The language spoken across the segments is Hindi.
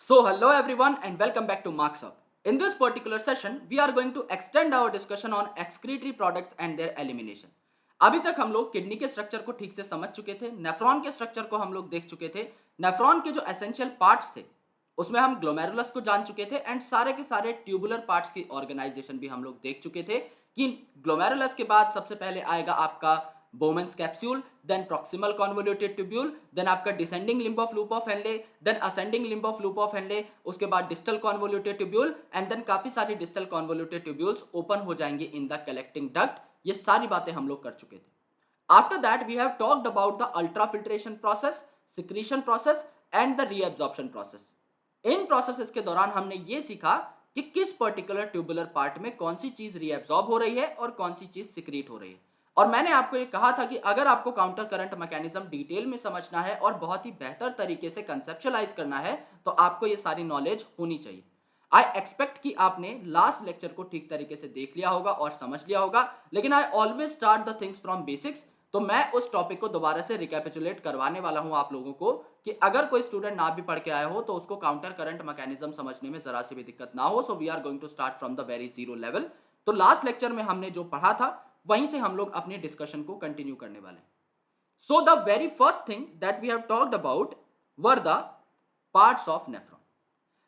So hello everyone and welcome back to Marks Up. In this particular session, we are going to extend our discussion on excretory products and their elimination. अभी तक हम लोग किडनी के स्ट्रक्चर को ठीक से समझ चुके थे, नेफ्रॉन के स्ट्रक्चर को हम लोग देख चुके थे, नेफ्रॉन के जो एसेंशियल पार्ट्स थे उसमें हम ग्लोमेरुलस को जान चुके थे एंड सारे के सारे ट्यूबुलर पार्ट्स की ऑर्गेनाइजेशन भी हम लोग देख चुके थे कि ग्लोमेरुलस के बाद सबसे पहले आएगा आपका Bowman's capsule, then proximal convoluted tubule, then आपका descending limb of loop of Henle, then ascending limb of loop of Henle, उसके बाद distal convoluted tubule and then काफी सारी distal convoluted tubules open हो जाएंगी in the collecting duct. ये सारी बातें हम लोग कर चुके थे. After that we have talked about the ultrafiltration process, secretion process and the reabsorption process. In processes के दौरान हमने ये सीखा कि किस particular tubular part में कौन सी चीज reabsorb हो रही है और कौन सी चीज secrete हो रही है. और मैंने आपको ये कहा था कि अगर आपको काउंटर करंट मैकेनिज्म डिटेल में समझना है और बहुत ही बेहतर तरीके से कंसेप्चुअलाइज करना है तो आपको ये सारी नॉलेज होनी चाहिए. आई एक्सपेक्ट कि आपने लास्ट लेक्चर को ठीक तरीके से देख लिया होगा और समझ लिया होगा, लेकिन I always start the things from basics. तो मैं उस टॉपिक को दोबारा से रिकैपिचुलेट करवाने वाला हूं आप लोगों को कि अगर कोई स्टूडेंट ना भी पढ़ के आया हो तो उसको काउंटर करंट मैकेनिज्म समझने में जरा सी भी दिक्कत ना हो. So we are going to start from the very zero level. तो लास्ट लेक्चर में हमने जो पढ़ा था वहीं से हम लोग अपने डिस्कशन को कंटिन्यू करने वाले हैं. So the very first thing that we have talked about were the parts of nephron.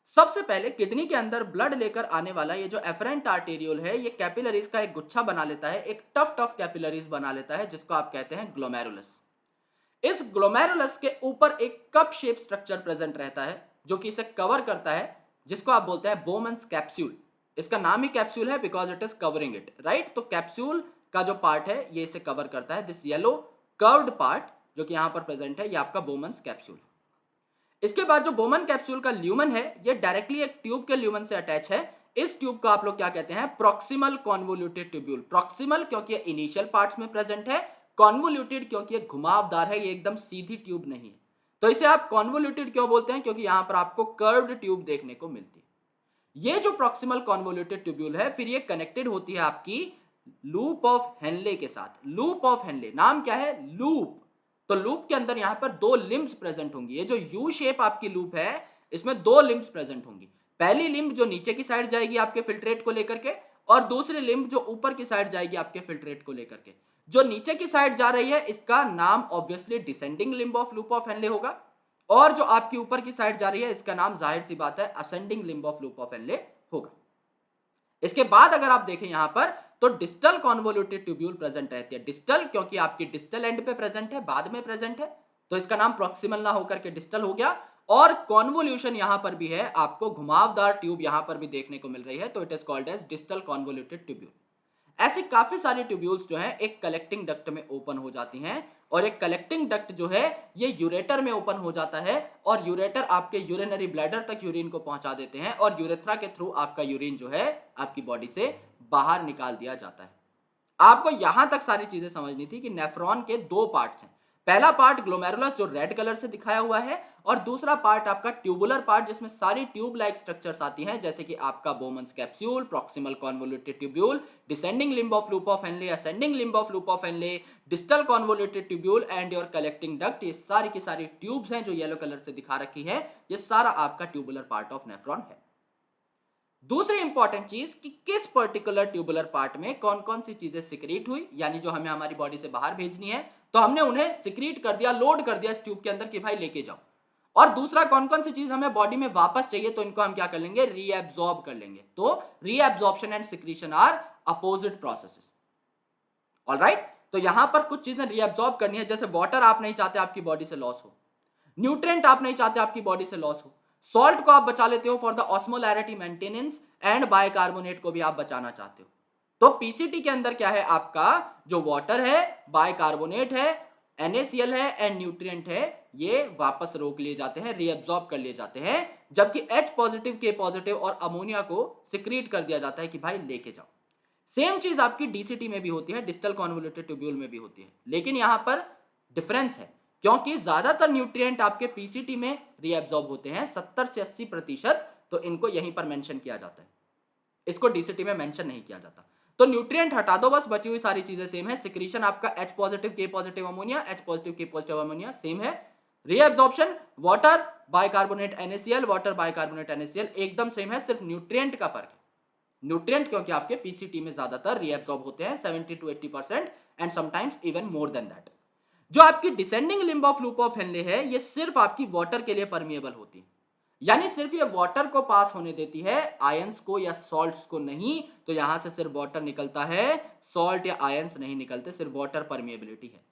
सबसे पहले किडनी के अंदर ब्लड लेकर आने वाला ये जो एफरेंट आर्टेरियोल है ये कैपिलरीज का एक गुच्छा बना लेता है, एक टफ टफ कैपिलरीज बना लेता है जिसको आप कहते हैं ग्लोमेरुलस. इस ग्लोमेरुलस के ऊपर एक कप शेप स्ट्रक्चर प्रेजेंट रहता है जो कि इसे कवर करता है, जिसको आप बोलते हैं बोमन्स कैप्सूल. इसका नाम ही कैप्सूल है because it is covering it, right. तो कैप्सूल का जो पार्ट है ये इसे कवर करता है. दिस येलो कर्व्ड पार्ट जो कि यहां पर प्रेजेंट है ये आपका बोमन्स कैप्सूल. इसके बाद जो बोमन कैप्सूल का ल्यूमन है ये डायरेक्टली एक ट्यूब के ल्यूमन से अटैच है. इस ट्यूब को आप लोग क्या कहते हैं? Proximal convoluted tubule. प्रॉक्सिमल क्योंकि ये इनिशियल पार्ट्स में प्रेजेंट है, कॉन्वोल्यूटेड क्योंकि ये घुमावदार है, ये एकदम सीधी ट्यूब नहीं है. तो इसे आप कॉन्वोल्यूटेड क्यों बोलते हैं? क्योंकि यहां पर आपको कर्व्ड ट्यूब देखने को मिलती है. ये जो प्रॉक्सिमल कॉन्वोल्यूटेड ट्यूब्यूल है फिर ये कनेक्टेड होती है आपकी लूप ऑफ हेनले के साथ. लूप ऑफ हेनले नाम क्या है? लूप. तो लूप के अंदर यहां पर दो लिम्ब्स प्रेजेंट होंगी. ये जो यू शेप आपकी लूप है इसमें दो लिम्ब्स प्रेजेंट होंगी. पहली लिम्ब जो नीचे की साइड जाएगी आपके फिल्ट्रेट को लेकर के, और दूसरी लिम्ब जो ऊपर की साइड जाएगी आपके फिल्ट्रेट को लेकर के. जो नीचे की साइड जा रही है इसका नाम obviously descending limb of loop of Henley होगा, और जो आपकी ऊपर की साइड जा रही है इसका नाम जाहिर सी बात है ascending limb of loop of Henley होगा. इसके बाद अगर आप देखें यहां पर तो डिस्टल कॉन्वोल्यूटेड ट्यूब्यूल प्रेजेंट रहती है. डिस्टल क्योंकि आपकी डिस्टल एंड पे प्रेजेंट है, बाद में प्रेजेंट है, तो इसका नाम प्रॉक्सिमल ना होकर के डिस्टल हो गया. और कॉन्वोल्यूशन यहां पर भी है, आपको घुमावदार ट्यूब यहां पर भी देखने को मिल रही है, तो it is called as distal convoluted tubule. ऐसी काफी सारी ट्यूब्यूल्स जो हैं एक कलेक्टिंग डक्ट में ओपन हो जाती हैं, और एक कलेक्टिंग डक्ट जो है ये यूरेटर में ओपन हो जाता है, और यूरेटर आपके यूरिनरी ब्लैडर तक यूरिन को पहुंचा देते हैं, और यूरेथ्रा के थ्रू आपका यूरिन जो है आपकी बॉडी से बाहर निकाल दिया जाता है. आपको यहां तक सारी चीजें समझनी थी कि नेफ्रॉन के दो पार्ट्स हैं. पहला पार्ट ग्लोमेरुलस जो रेड कलर से दिखाया हुआ है, और दूसरा पार्ट आपका ट्यूबुलर पार्ट जिसमें सारी ट्यूब लाइक स्ट्रक्चर्स आती हैं जैसे कि आपका Bowman's capsule, proximal convoluted tubule, descending limb of loop of Henley, ascending limb of loop of Henley, distal convoluted tubule and your collecting duct. ये सारी की सारी ट्यूब्स हैं जो येलो कलर से दिखा रखी है, ये सारा आपका ट्यूबुलर पार्ट ऑफ नेफ्रॉन है. दूसरी इंपॉर्टेंट चीज कि किस पर्टिकुलर ट्यूबुलर पार्ट में कौन कौन सी चीजें सिक्रीट हुई, यानी जो हमें हमारी बॉडी से बाहर भेजनी है तो हमने उन्हें सिक्रीट कर दिया, लोड कर दिया इस ट्यूब के अंदर कि भाई लेके जाओ. और दूसरा कौन कौन सी चीज हमें बॉडी में वापस चाहिए तो इनको हम क्या कर लेंगे? रीएब्सॉर्ब कर लेंगे. तो reabsorption and secretion are opposite processes. Alright. तो यहां पर कुछ चीजें रीएब्सॉर्ब करनी है, जैसे वाटर आप नहीं चाहते आपकी बॉडी से लॉस हो, न्यूट्रिएंट आप नहीं चाहते आपकी बॉडी से लॉस हो, सॉल्ट को आप बचा लेते हो for the osmolarity maintenance, and bicarbonate को भी आप बचाना चाहते हो. तो पीसीटी के अंदर क्या है? आपका जो वाटर है, बाइकार्बोनेट है, NaCl है एंड न्यूट्रिएंट है, ये वापस रोक लिए जाते हैं, रीअब्सॉर्ब कर लिए जाते हैं, जबकि H पॉजिटिव, K पॉजिटिव और अमोनिया को सिक्रीट कर दिया जाता है कि भाई लेके जाओ. सेम चीज आपकी डीसीटी में भी होती है, डिस्टल कॉन्वोल्यूटेड ट्यूब्यूल में भी होती है, लेकिन यहां पर डिफरेंस है क्योंकि ज्यादातर न्यूट्रिएंट आपके पीसीटी में रीअब्सॉर्ब होते हैं 70 से 80%, तो इनको यहीं पर मेंशन किया जाता है, इसको डीसीटी में मेंशन नहीं किया जाता. तो न्यूट्रिएंट हटा दो, बस बची हुई सारी चीजें सेम है. सिक्रीशन आपका H positive, K positive ammonia, H positive, K positive ammonia same है. Reabsorption water bicarbonate NaCl, water bicarbonate NaCl एकदम सेम है, सिर्फ न्यूट्रिएंट का फर्क है। न्यूट्रिएंट क्योंकि आपके पीसीटी में ज्यादातर रीएब्जॉर्ब होते हैं 70 to 80% and sometimes even more than that. जो आपकी descending limb of loop of Henley है ये सिर्फ आपकी वाटर के लिए परमिएबल होती है, यानी सिर्फ ये वाटर को पास होने देती है, आयंस को या सॉल्ट्स को नहीं। तो यहां से सिर्फ वाटर निकलता है, सॉल्ट या आयंस नहीं निकलते, सिर्फ वाटर परमिएबिलिटी है।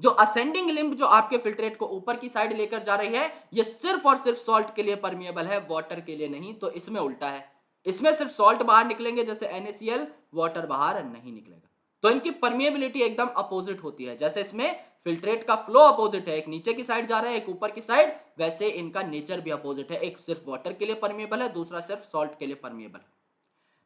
जो असेंडिंग लिम्ब जो आपके फिल्ट्रेट को ऊपर की साइड लेकर जा रही है ये सिर्फ और सिर्फ सॉल्ट के लिए परमिएबल है, वाटर के लिए नहीं। तो इसमें उल्टा है, इसमें सिर्फ सॉल्ट बाहर निकलेंगे जैसे NaCl, वाटर बाहर नहीं निकलेगा। तो इनकी परमिएबिलिटी एकदम अपोजिट होती है, जैसे इसमें फिल्ट्रेट का फ्लो अपोजिट है, एक नीचे की साइड जा रहा है एक ऊपर की साइड, वैसे इनका नेचर भी अपोजिट है, एक सिर्फ वाटर के लिए परमिएबल है, दूसरा सिर्फ सॉल्ट के लिए परमिएबल है।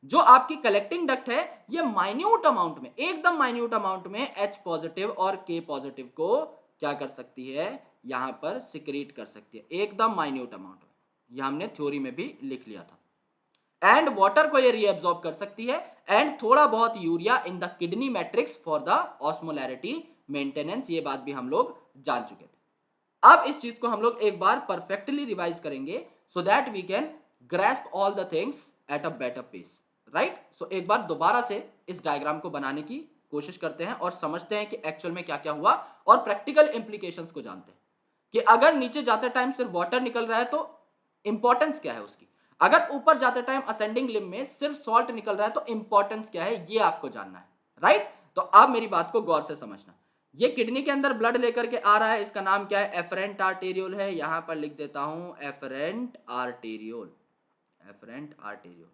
जो आपकी कलेक्टिंग डक्ट है ये माइन्यूट अमाउंट में, एकदम माइन्यूट अमाउंट में H पॉजिटिव और K पॉजिटिव को क्या कर सकती है, यहां पर सिक्रीट कर सकती है, एकदम माइन्यूट अमाउंट में। यह हमने थ्योरी में भी लिख लिया था। एंड वाटर को ये रीएब्सॉर्ब कर सकती है, एंड थोड़ा बहुत urea in the kidney matrix for the osmolarity maintenance, ये बात भी हम लोग जान चुके थे। अब इस चीज को हम लोग एक बार परफेक्टली रिवाइज करेंगे so that we can grasp all the things at a better pace, right. So एक बार दोबारा से इस डायग्राम को बनाने की कोशिश करते हैं और समझते हैं कि एक्चुअल में क्या क्या हुआ और प्रैक्टिकल इंप्लीकेशंस को जानते हैं कि अगर नीचे जाते टाइम सिर्फ वाटर निकल रहा है तो इंपॉर्टेंस क्या है उसकी, अगर ऊपर जाते टाइम असेंडिंग लिम्ब में सिर्फ सॉल्ट निकल रहा है तो इंपॉर्टेंस क्या है, ये आपको जानना है, राइट। तो अब मेरी बात को गौर से समझना। ये किडनी के अंदर ब्लड लेकर के आ रहा है, इसका नाम क्या है, एफरेंट आर्टेरियोल है, यहां पर लिख देता हूं एफरेंट आर्टेरियोल, एफरेंट आर्टेरियोल।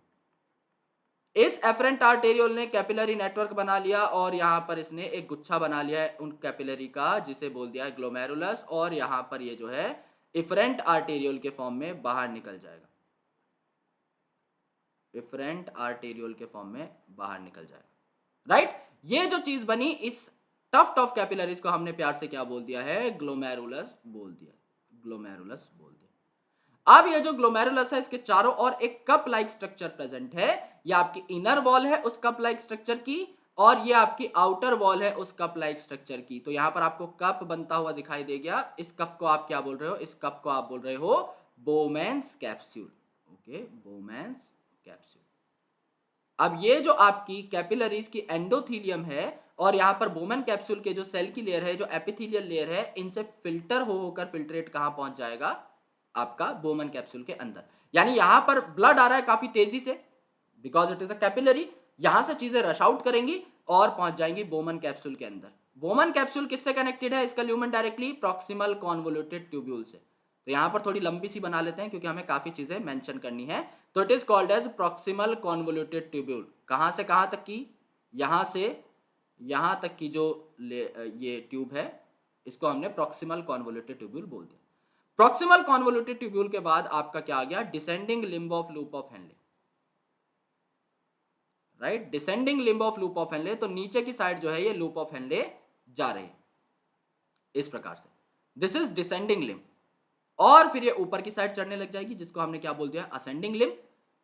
इस एफरेंट आर्टेरियोल ने कैपिलरी नेटवर्क बना लिया और यहां पर इसने एक गुच्छा बना लिया है उन कैपिलरी का जिसे बोल दिया है ग्लोमेरुलस, और यहां पर ये जो है इफरेंट आर्टेरियोल के फॉर्म में बाहर निकल जाएगा, इफरेंट आर्टेरियोल के फॉर्म में बाहर निकल जाएगा, राइट। ये जो चीज बनी इस टफ्ट ऑफ कैपिलरीज को हमने प्यार से क्या बोल दिया है, ग्लोमेरुलस बोल दिया, ग्लोमेरुलस बोल दिया। अब ये जो ग्लोमेरुलस है इसके चारों ओर एक कप लाइक स्ट्रक्चर प्रेजेंट है, ये आपकी इनर वॉल है उस कप लाइक स्ट्रक्चर की और ये आपकी आउटर वॉल है उस कप लाइक स्ट्रक्चर की। तो यहां पर आपको कप बनता हुआ दिखाई दे गया, इस कप को आप क्या बोल रहे हो, इस कप को आप बोल रहे हो Bowman's capsule, okay, Bowman's capsule. अब ये जो आपकी कैपिलरीज की एंडोथीलियम है और यहां पर बोमेन कैप्सूल के जो सेल की लेयर है, जो एपिथेलियल लेयर है, इनसे फिल्टर हो होकर फिल्ट्रेट कहां पहुंच जाएगा, आपका बोमेन कैप्सूल के अंदर। यानी यहां पर ब्लड आ रहा है काफी तेजी से because it is a capillary, यहां से चीजें रश आउट करेंगी और पहुंच जाएंगी बोमेन कैप्सूल के अंदर। बोमेन कैप्सूल किससे कनेक्टेड है, इसका lumen directly proximal convoluted tubule से। तो यहां पर थोड़ी लंबी सी बना लेते हैं क्योंकि हमें काफी चीजें मेंशन करनी है। तो it is called as proximal convoluted tubule. कहां से कहां तक की, यहां से यहां तक की जो ये ट्यूब है इसको हमने प्रॉक्सिमल कॉन्वोल्यूटेड ट्यूब्यूल बोल दिया। प्रॉक्सिमल कॉन्वोल्यूटेड ट्यूब्यूल के बाद आपका क्या आ गया, descending limb of loop of Henley, right, descending limb of loop of Henle. तो नीचे की साइड जो है ये लूप ऑफ हेनले जा रही है इस प्रकार से, दिस इज डिसेंडिंग लिम्ब। और फिर ये ऊपर की साइड चढ़ने लग जाएगी जिसको हमने क्या बोल दिया, असेंडिंग लिम्ब।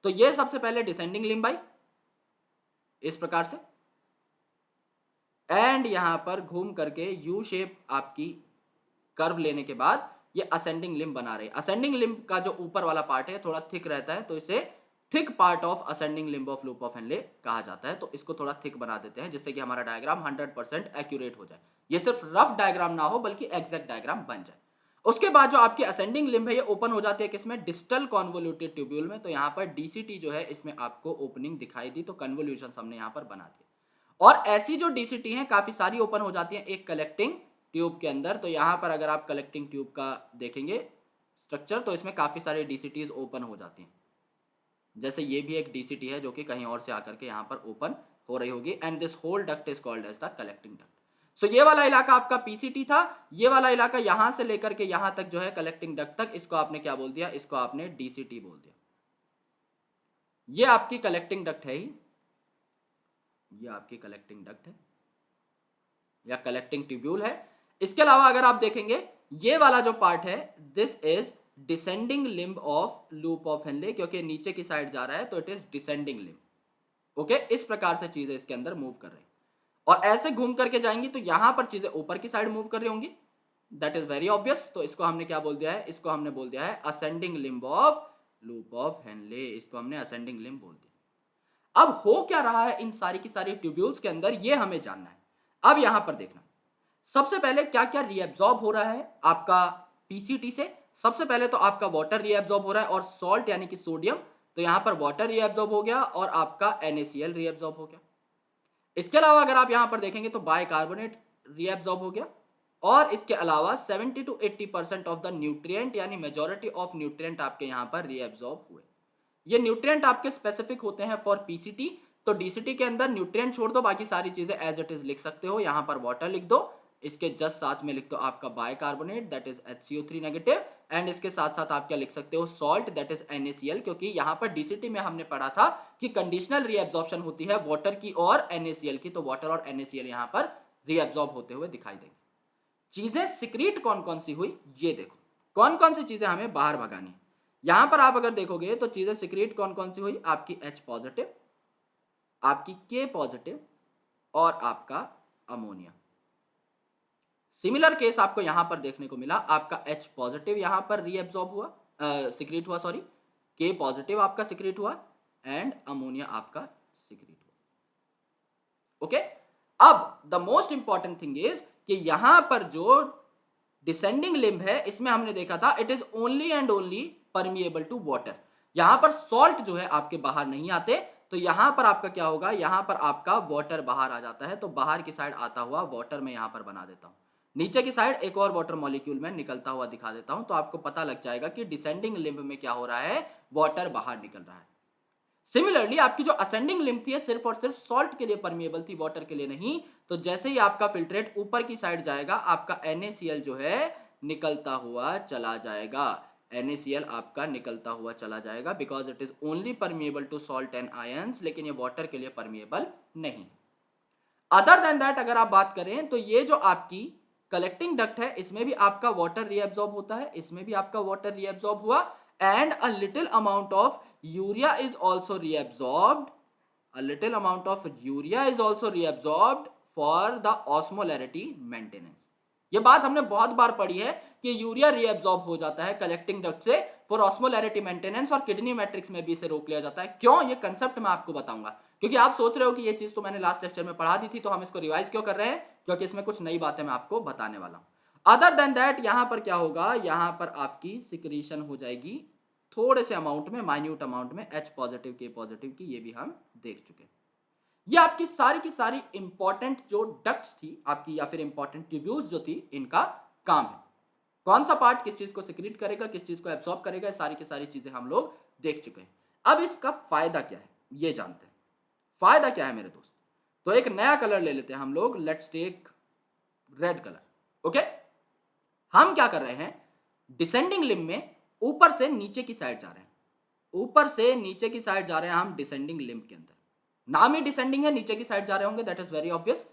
तो ये सबसे पहले डिसेंडिंग लिम्ब आई इस प्रकार से, एंड यहां पर घूम करके यू शेप आपकी कर्व लेने के बाद ये असेंडिंग लिम्ब बना रहे। असेंडिंग लिम्ब का जो ऊपर वाला पार्ट है थोड़ा थिक रहता है तो इसे thick part of ascending limb of loop of Henley कहा जाता है। तो इसको थोड़ा थिक बना देते हैं जिससे कि हमारा डायग्राम 100% एक्यूरेट हो जाए, ये सिर्फ रफ डायग्राम ना हो बल्कि एग्जैक्ट डायग्राम बन जाए। उसके बाद जो आपकी असेंडिंग लिम्ब है ये ओपन हो जाती है किसमें, डिस्टल कॉन्वोल्यूटेड ट्यूब्यूल में। तो यहाँ पर डीसीटी जो है इसमें आपको ओपनिंग दिखाई दी, तो कन्वोल्यूशन हमने यहाँ पर बना दिया। और ऐसी जो डीसीटी है काफी सारी ओपन हो जाती है एक कलेक्टिंग ट्यूब के अंदर। तो यहां पर अगर आप कलेक्टिंग ट्यूब का देखेंगे स्ट्रक्चर तो इसमें काफी सारे डीसीटीज ओपन हो जाती हैं, जैसे ये भी एक डीसीटी है जो कि कहीं और से आकर के यहां पर ओपन हो रही होगी, and this whole duct is called as the collecting duct. So ये वाला इलाका आपका पीसीटी था, ये वाला इलाका यहां से लेकर के यहां तक जो है कलेक्टिंग डक्ट तक, इसको आपने क्या बोल दिया, इसको आपने डीसीटी बोल दिया। ये आपकी कलेक्टिंग डक्ट है ही, ये आपकी कलेक्टिंग डक्ट है या कलेक्टिंग ट्यूब्यूल है। इसके अलावा अगर आप देखेंगे ये वाला जो पार्ट है this is descending limb of loop of Henley, क्योंकि नीचे की साइड जा रहा है तो it is descending limb, okay. इस प्रकार से चीजें इसके अंदर मूव कर रही हैं और ऐसे घूम करके जाएंगी तो यहां पर चीजें ऊपर की साइड मूव कर रही होंगी, दैट इज वेरी ऑब्वियस। तो इसको हमने क्या बोल दिया है, इसको हमने बोल दिया है ascending limb of loop of Henley, इसको हमने असेंडिंग लिम्ब बोल दिया। अब हो क्या रहा है इन सारी की सारी ट्यूब्यूल्स के अंदर, ये हमें जानना है। अब यहां पर देखना, सबसे पहले क्या क्या रीएब्जॉर्ब हो रहा है आपका पीसीटी से। सबसे पहले तो आपका वाटर रीएब्जॉर्ब हो रहा है और सॉल्ट यानी कि सोडियम, तो यहां पर वाटर रीएब्जॉर्ब हो गया और आपका NaCl रीएब्जॉर्ब हो गया। इसके अलावा अगर आप यहां पर देखेंगे तो बाइकार्बोनेट रीएब्जॉर्ब हो गया, और इसके अलावा 70 to 80% ऑफ द न्यूट्रिएंट यानी मेजॉरिटी ऑफ न्यूट्रिएंट आपके यहां पर रीएब्जॉर्ब हुए। ये न्यूट्रिएंट आपके स्पेसिफिक होते हैं फॉर पीसीटी, तो डीसीटी के अंदर न्यूट्रिएंट छोड़ दो, बाकी सारी चीजें एज इट इज लिख सकते हो। यहां पर वाटर लिख दो, इसके जस्ट साथ में लिख दो आपका bicarbonate that is HCO3 negative, and इसके साथ साथ आप क्या लिख सकते हो, सॉल्ट दैट इज NaCl, क्योंकि यहां पर डीसीटी में हमने पढ़ा था कि कंडीशनल रीएब्जॉर्प्शन होती है वाटर की और NaCl की, तो वाटर और NaCl यहां पर रीएब्जॉर्ब होते हुए दिखाई देंगे। चीजें सिक्रीट कौन कौन सी हुई, ये देखो कौन कौन सी चीजें हमें बाहर भगानी है। यहां पर आप अगर देखोगे तो चीजें सिक्रीट कौन कौन सी हुई, आपकी H पॉजिटिव, आपकी K पॉजिटिव और आपका अमोनिया। सिमिलर केस आपको यहां पर देखने को मिला, आपका H पॉजिटिव यहां पर रीएब्जॉर्ब हुआ, सिक्रीट हुआ, सॉरी, K पॉजिटिव आपका सिक्रीट हुआ एंड अमोनिया आपका सिक्रीट हुआ। ओके, अब the most important thing is कि यहां पर जो डिसेंडिंग लिम्ब है इसमें हमने देखा था it is only and only permeable to water. यहां पर सॉल्ट जो है आपके बाहर नहीं आते, तो यहां पर आपका क्या होगा, यहां पर आपका वाटर बाहर आ जाता है, तो बाहर की साइड आता हुआ वाटर में यहां पर बना देता हूं, नीचे की साइड एक और वाटर मॉलिक्यूल में निकलता हुआ दिखा देता हूं, तो आपको पता लग जाएगा कि डिसेंडिंग लिम्ब में क्या हो रहा है, वाटर बाहर निकल रहा है। सिमिलरली आपकी जो असेंडिंग लिम्ब थी सिर्फ और सिर्फ सॉल्ट के लिए परमिएबल थी, वाटर के लिए नहीं, तो जैसे ही आपका फिल्ट्रेट ऊपर की साइड जाएगा आपका NaCl जो है निकलता हुआ चला जाएगा, NaCl आपका निकलता हुआ चला जाएगा, because it is only permeable to salt and ions, लेकिन ये वाटर के लिए परमिएबल नहीं। अदर देन दैट अगर आप बात करें तो ये जो आपकी कलेक्टिंग डक्ट है इसमें भी आपका वाटर रीएब्जॉर्ब होता है, इसमें भी आपका वाटर रीएब्जॉर्ब हुआ, and a little amount of urea is also reabsorbed, a little amount of urea is also reabsorbed for the osmolarity maintenance। ये बात हमने बहुत बार पढ़ी है कि यूरिया रीएब्जॉर्ब हो जाता है कलेक्टिंग डक्ट से फॉर ऑस्मोलैरिटी मेंटेनेंस, और किडनी मैट्रिक्स में भी इसे रोक लिया जाता है। क्यों, ये कंसेप्ट मैं आपको बताऊंगा, क्योंकि आप सोच रहे हो कि ये चीज तो मैंने लास्ट लेक्चर में पढ़ा दी थी, तो हम इसको रिवाइज क्यों कर रहे हैं, क्योंकि इसमें कुछ नई बातें मैं आपको बताने वाला हूं। अदर देन दैट यहां पर क्या होगा, यहां पर आपकी सिक्रीशन हो जाएगी थोड़े से अमाउंट में, माइन्यूट अमाउंट में, H पॉजिटिव K पॉजिटिव की, ये भी हम देख चुके। ये आपकी सारी की सारी इंपॉर्टेंट जो डक्ट्स थी आपकी, या फिर इंपॉर्टेंट ट्यूब्यूल्स जो थी, इनका काम है। कौन सा पार्ट किस चीज को सिक्रीट करेगा, किस चीज को एब्सॉर्ब करेगा, सारी की सारी चीजें हम लोग देख चुके हैं। अब इसका फायदा क्या है ये जानते हैं। फायदा क्या है मेरे दोस्त, तो एक नया कलर ले लेते हैं हम लोग, let's take red colour. Okay, हम क्या कर रहे हैं, डिसेंडिंग लिम्ब में ऊपर से नीचे की साइड जा रहे हैं, ऊपर से नीचे की साइड जा रहे हैं हम डिसेंडिंग लिम्ब के अंदर, नाम ही डिसेंडिंग है, नीचे की साइड जा रहे होंगे, दैट इज वेरी ऑब्वियस।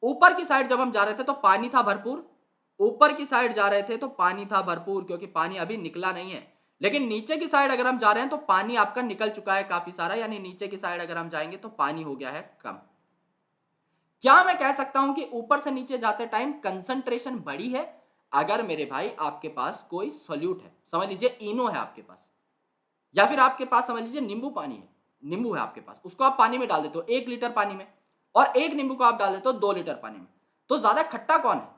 ऊपर की साइड जब हम जा रहे थे तो पानी था भरपूर, ऊपर की साइड जा रहे थे तो पानी था भरपूर, क्योंकि पानी अभी निकला नहीं है। लेकिन नीचे की साइड अगर हम जा रहे हैं तो पानी आपका निकल चुका है काफी सारा, यानी नीचे की साइड अगर हम जाएंगे तो पानी हो गया है कम। क्या मैं कह सकता हूं कि ऊपर से नीचे जाते टाइम कंसंट्रेशन बढ़ी है? अगर मेरे भाई आपके पास कोई सोल्यूट है, समझ लीजिए इनो है आपके पास, या फिर आपके पास समझ लीजिए नींबू पानी है, नींबू है आपके पास, उसको आप पानी में डाल देते हो 1 लीटर पानी में, और एक नींबू को आप डाल देते हो 2 लीटर पानी में, तो ज्यादा खट्टा कौन है,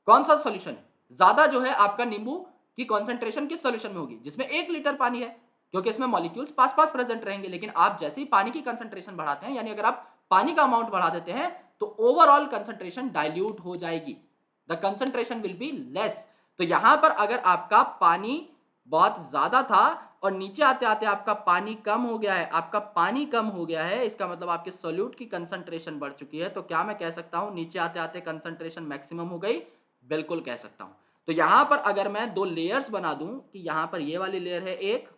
कौन सा सॉल्यूशन है ज्यादा, जो है आपका नींबू की कॉन्सेंट्रेशन किस सॉल्यूशन में होगी, जिसमें 1 लीटर पानी है, क्योंकि इसमें मॉलिक्यूल्स पास पास प्रेजेंट रहेंगे। लेकिन आप जैसे ही पानी की कंसंट्रेशन बढ़ाते हैं, यानी अगर आप पानी का अमाउंट बढ़ा देते हैं, तो ओवरऑल कंसंट्रेशन डाइल्यूट हो जाएगी, the concentration will be less. तो यहां पर अगर आपका पानी बहुत ज्यादा था और नीचे आते आते आपका पानी कम हो गया है, आपका पानी कम हो गया है, इसका मतलब आपके सोल्यूट की कंसंट्रेशन बढ़ चुकी है, तो क्या मैं कह सकता हूं नीचे आते आते कंसंट्रेशन मैक्सिमम हो गई? बिल्कुल कह सकता हूं। तो यहां पर अगर मैं 2 लेयर्स बना दूं कि यहां पर ये वाली लेयर है एक,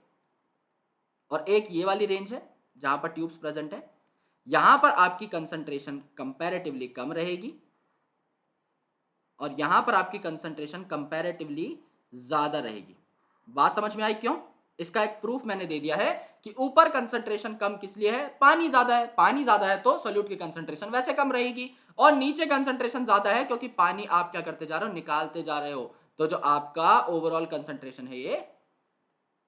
और एक ये वाली रेंज है जहां पर ट्यूब्स प्रेजेंट है, यहां पर आपकी कंसंट्रेशन कंपैरेटिवली कम रहेगी, और यहां पर आपकी कंसंट्रेशन कंपैरेटिवली ज्यादा रहेगी। बात समझ में आई क्यों? इसका एक प्रूफ मैंने दे दिया है कि ऊपर कंसंट्रेशन कम किस लिए है, पानी ज्यादा है, पानी ज्यादा है तो सोल्यूट की कंसंट्रेशन वैसे कम रहेगी, और नीचे कंसंट्रेशन ज्यादा है क्योंकि पानी आप क्या करते जा रहे हो, निकालते जा रहे हो, तो जो आपका ओवरऑल कंसंट्रेशन है ये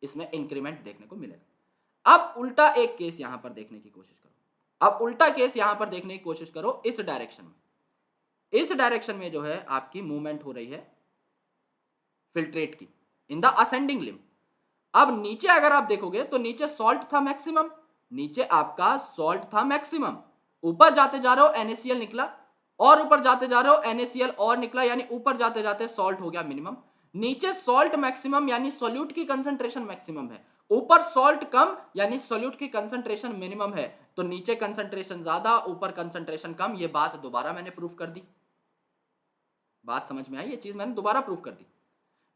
इसमें इंक्रीमेंट देखने को मिलेगा। अब उल्टा एक केस यहां पर देखने की कोशिश करो, अब उल्टा केस यहां पर देखने की कोशिश करो इस डायरेक्शन में। इस डायरेक्शन में जो है आपकी मूवमेंट हो रही है फिल्ट्रेट की इन द असेंडिंग लिम्ब। अब नीचे अगर आप देखोगे तो नीचे सॉल्ट था मैक्सिमम, नीचे आपका सॉल्ट था मैक्सिमम, ऊपर जाते जा रहे हो NaCl निकला, और ऊपर जाते जा रहे हो NaCl और निकला, यानी ऊपर जाते जाते सॉल्ट हो गया मिनिमम। नीचे सॉल्ट मैक्सिमम यानी सोल्यूट की कंसंट्रेशन मैक्सिमम है, ऊपर सॉल्ट कम यानी सोल्यूट की कंसंट्रेशन मिनिमम है, तो नीचे कंसंट्रेशन ज्यादा ऊपर कंसंट्रेशन कम। ये बात दोबारा मैंने प्रूफ कर दी, बात समझ में आई, ये चीज मैंने दोबारा प्रूफ कर दी।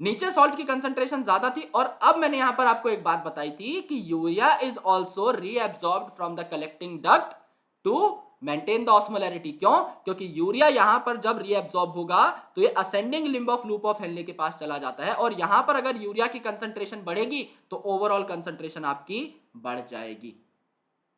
नीचे सॉल्ट की कंसंट्रेशन ज्यादा थी, और अब मैंने यहां पर आपको एक बात बताई थी कि urea is also reabsorbed from the collecting duct to maintain the osmolarity. क्यों? क्योंकि यूरिया यहां पर जब रीअब्सॉर्ब होगा तो ये ascending limb of loop of Henley के पास चला जाता है, और यहां पर अगर यूरिया की कंसंट्रेशन बढ़ेगी तो ओवरऑल कंसंट्रेशन आपकी बढ़ जाएगी।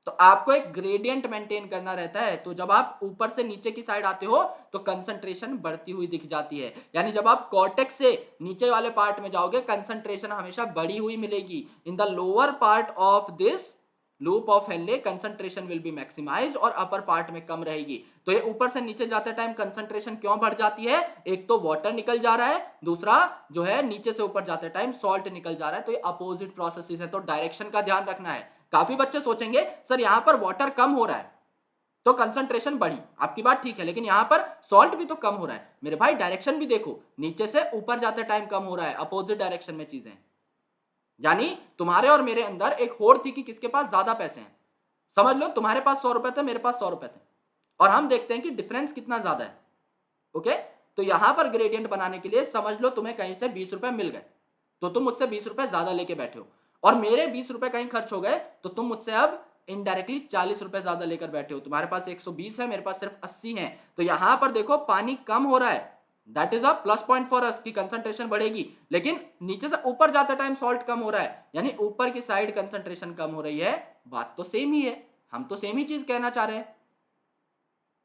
तो आपको एक ग्रेडियंट मेंटेन करना रहता है, तो जब आप ऊपर से नीचे की साइड आते हो तो कंसंट्रेशन बढ़ती हुई दिख जाती है, यानी जब आप कॉर्टेक्स से नीचे वाले पार्ट में जाओगे कंसंट्रेशन हमेशा बढ़ी हुई मिलेगी। In the lower part of this loop of Henley concentration will be maximised और अपर पार्ट में कम रहेगी। तो ये ऊपर से नीचे जाते टाइम कंसंट्रेशन क्यों बढ़ जाती है? एक तो वाटर निकल जा रहा है, दूसरा जो है नीचे से ऊपर जाते टाइम सॉल्ट निकल जा रहा है, तो ये अपोजिट प्रोसेसेस है, तो डायरेक्शन का ध्यान रखना है। काफी बच्चे सोचेंगे सर यहां पर वाटर कम हो रहा है तो कंसंट्रेशन बढ़ी, आपकी बात ठीक है, लेकिन यहां पर सॉल्ट भी तो कम हो रहा है। मेरे भाई डायरेक्शन भी देखो, नीचे से ऊपर जाते टाइम कम हो रहा है, अपोजिट डायरेक्शन में चीजें, यानी तुम्हारे और मेरे अंदर एक होड़ थी कि किसके पास ज्यादा पैसे हैं। समझ लो तुम्हारे पास 100 रुपए थे, मेरे पास 100 रुपए थे, और हम देखते हैं कि डिफरेंस कितना ज्यादा है। ओके, तो यहां पर ग्रेडियंट बनाने के लिए समझ लो तुम्हें कहीं से 20 रुपए मिल गए, तो तुम मुझसे 20 रुपए ज्यादा लेके बैठे हो, और मेरे 20 रुपए कहीं खर्च हो गए तो तुम मुझसे अब इनडायरेक्टली 40 रुपए ज्यादा लेकर बैठे हो। तुम्हारे पास 120 है, मेरे पास सिर्फ 80 है, तो यहां पर देखो पानी कम हो रहा है, that is a plus point for us की कंसंट्रेशन बढ़ेगी, लेकिन नीचे से ऊपर जाते टाइम सॉल्ट कम हो रहा है, यानी ऊपर की साइड कंसंट्रेशन कम हो रही है। बात तो सेम ही है, हम तो सेम ही चीज कहना चाह रहे हैं,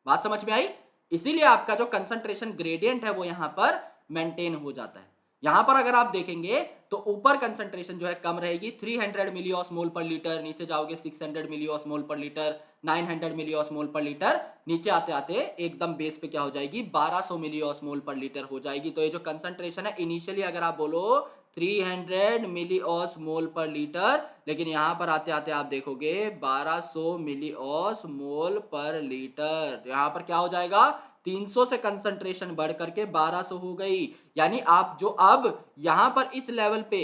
बात समझ में आई? इसीलिए आपका जो कंसंट्रेशन ग्रेडियंट है वो यहां पर मेंटेन हो जाता है। यहां पर अगर आप देखेंगे तो ऊपर कंसंट्रेशन जो है कम रहेगी, 300 मिलीऑस्मोल पर लीटर, नीचे जाओगे 600 मिलीऑस्मोल पर लीटर, 900 मिलीऑस्मोल पर लीटर, नीचे आते आते एकदम बेस पे क्या हो जाएगी, 1200 मिलीऑस्मोल पर लीटर हो जाएगी। तो ये जो कंसंट्रेशन है इनिशियली अगर आप बोलो 300 मिलीऑस्मोल पर लीटर, लेकिन यहां पर आते आते आप देखोगे 1200 मिलीऑस्मोल पर लीटर, यहां पर क्या हो जाएगा, 300 से कंसंट्रेशन बढ़ करके 1200 हो गई। यानी आप जो अब यहां पर इस लेवल पे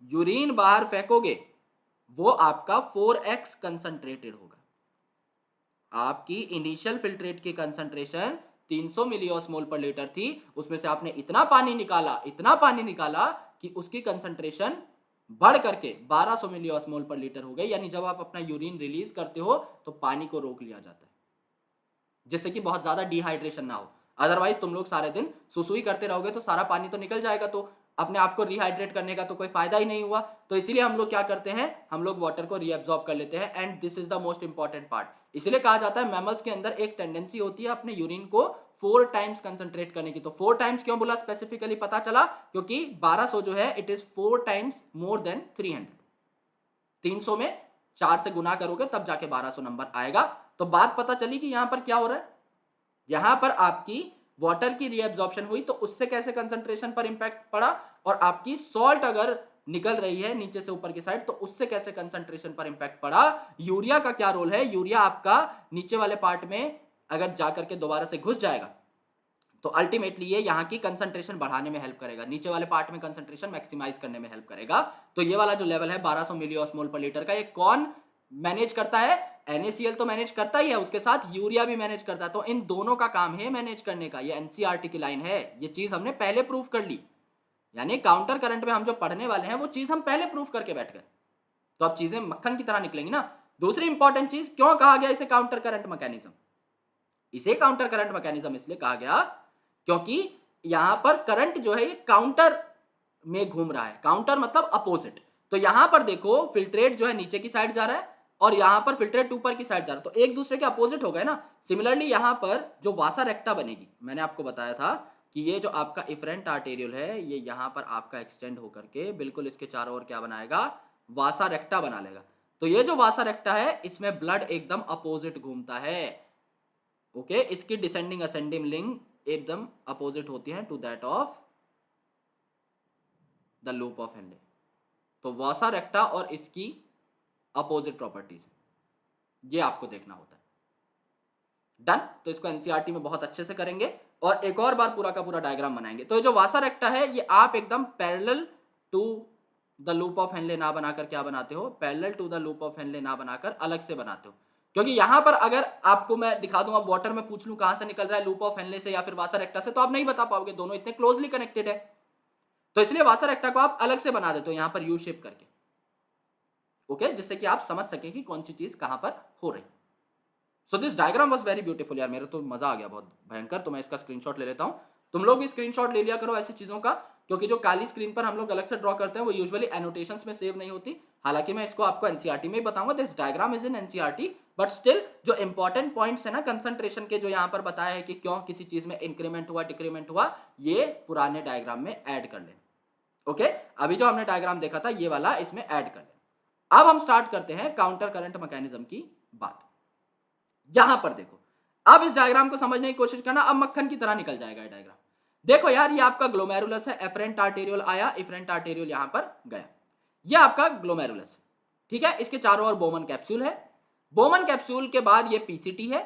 यूरिन बाहर फेंकोगे वो आपका 4x कंसंट्रेटेड होगा। आपकी इनिशियल फिल्ट्रेट की कंसंट्रेशन 300 मिलीऑस्मोल पर लीटर थी, उसमें से आपने इतना पानी निकाला, इतना पानी निकाला कि उसकी कंसंट्रेशन बढ़ करके 1200 मिलीऑस्मोल पर लीटर हो गई। यानी जब आप अपना यूरिन रिलीज करते हो तो पानी को रोक लिया जाता है जिससे कि बहुत ज्यादा डिहाइड्रेशन ना हो, अदरवाइज तुम लोग सारे दिन सुसुई करते रहोगे तो सारा पानी तो निकल जाएगा, तो अपने आप को रिहाइड्रेट करने का तो कोई फायदा ही नहीं हुआ। तो इसीलिए हम लोग क्या करते हैं, हम लोग वाटर को रीअब्सॉर्ब कर लेते हैं, and this is the most important part. इसलिए कहा जाता है मैमल्स के अंदर एक टेंडेंसी होती है अपने यूरिन को 4 टाइम्स कंसंट्रेट करने की। तो 4 टाइम्स क्यों बोला स्पेसिफिकली पता चला, क्योंकि 1200 जो है it is 4 times more than 300, 300 में 4 से गुना करोगे तब जाके 1200 नंबर आएगा। तो बात पता चली कि यहां पर क्या हो रहा है, यहां पर आपकी वाटर की रीअब्जॉर्प्शन हुई तो उससे कैसे कंसंट्रेशन पर इंपैक्ट पड़ा, और आपकी सॉल्ट अगर निकल रही है नीचे से ऊपर की साइड तो उससे कैसे कंसंट्रेशन पर इंपैक्ट पड़ा। यूरिया का क्या रोल है, यूरिया आपका नीचे वाले पार्ट में अगर जाकर के दोबारा से घुस जाएगा तो अल्टीमेटली ये यहाँ की कंसंट्रेशन बढ़ाने में हेल्प करेगा, नीचे वाले पार्ट में कंसंट्रेशन मैक्सिमाइज करने में हेल्प करेगा। तो ये वाला जो लेवल है 1200 मिलीऑस्मोल पर लीटर का, ये कौन मैनेज करता है, NaCl तो मैनेज करता ही है, उसके साथ यूरिया भी मैनेज करता है, तो इन दोनों का काम है मैनेज करने का। ये एनसीईआरटी की लाइन है, ये चीज हमने पहले प्रूफ कर ली, यानी काउंटर करंट में हम जो पढ़ने वाले हैं वो चीज हम पहले प्रूफ करके बैठ गए, तो अब चीजें मक्खन की तरह निकलेंगी ना। दूसरी इंपॉर्टेंट चीज, क्यों कहा गया इसे काउंटर करंट मैकेनिज्म, इसे काउंटर करंट मैकेनिज्म इसलिए कहा गया क्योंकि यहां पर करंट जो है ये काउंटर में घूम रहा है, काउंटर मतलब अपोजिट। तो यहां पर देखो फिल्ट्रेट जो है नीचे की साइड जा रहा है और यहाँ पर फिल्ट्रेट ऊपर की साइड जा रहा है, तो एक दूसरे के अपोजिट हो गए ना। सिमिलरली यहाँ पर जो वासा रेक्टा बनेगी, मैंने आपको बताया था कि ये जो आपका इफरेंट आर्टेरियल है ये यहाँ पर आपका एक्सटेंड होकर के बिल्कुल इसके चारों ओर क्या बनाएगा, वासा रेक्टा बना लेगा। तो ये जो वासा रेक्टा है इसमें ब्लड एकदम अपोजिट घूमता है। ओके, इसकी डिसेंडिंग असेंडिंग लिंक एकदम अपोजिट होती है to that of the loop of Henle. तो वासा रेक्टा और इसकी अपोजिट प्रॉपर्टीज ये आपको देखना होता है। डन। तो इसको एनसीईआरटी में बहुत अच्छे से करेंगे और एक और बार पूरा का पूरा डायग्राम बनाएंगे। तो ये जो वासा रेक्टा है ये आप एकदम parallel to the loop of Henle ना बनाकर क्या बनाते हो, parallel to the loop of Henle ना बनाकर अलग से बनाते हो। क्योंकि यहां पर अगर आपको मैं दिखा दूं, अब वाटर में पूछ लूं कहां से निकल रहा है, लूप ऑफ हेनले से या फिर वासा रेक्टा से, तो आप नहीं बता पाओगे, दोनों इतने क्लोजली कनेक्टेड है। तो इसलिए वासा रेक्टा को आप अलग से बना देते हो यहां पर यू शेप करके। ओके, जिससे कि आप समझ सके कि कौन सी चीज कहां पर हो रही। So this diagram was very beautiful यार, मेरे तो मजा आ गया बहुत भयंकर। तो मैं इसका स्क्रीनशॉट ले लेता हूं, तुम लोग भी स्क्रीनशॉट ले लिया करो ऐसी चीजों का, क्योंकि जो काली स्क्रीन पर हम लोग अलग से ड्रॉ करते हैं वो यूजुअली एनोटेशंस में सेव नहीं होती। हालांकि मैं इसको आपको एनसीईआरटी में ही बताऊंगा, this diagram is in NCERT, but still जो इंपॉर्टेंट पॉइंट्स है ना कंसंट्रेशन के, जो यहाँ पर बताया है कि क्यों किसी चीज में इंक्रीमेंट हुआ डिक्रीमेंट हुआ, ये पुराने डायग्राम में ऐड कर लें। ओके, अभी जो हमने डायग्राम देखा था ये वाला इसमें ऐड कर लें। अब हम स्टार्ट करते हैं काउंटर करंट मैकेनिज्म की बात। यहां पर देखो, अब इस डायग्राम को समझने की कोशिश करना, अब मक्खन की तरह निकल जाएगा ये डायग्राम। देखो यार, ये आपका ग्लोमेरुलस है, एफरेंट आर्टेरियल आया, इफरेंट आर्टेरियल यहां पर गया, ये आपका ग्लोमेरुलस, ठीक है। इसके चारों ओर बोमन कैप्सूल है, बोमन कैप्सूल के बाद ये पीसीटी है,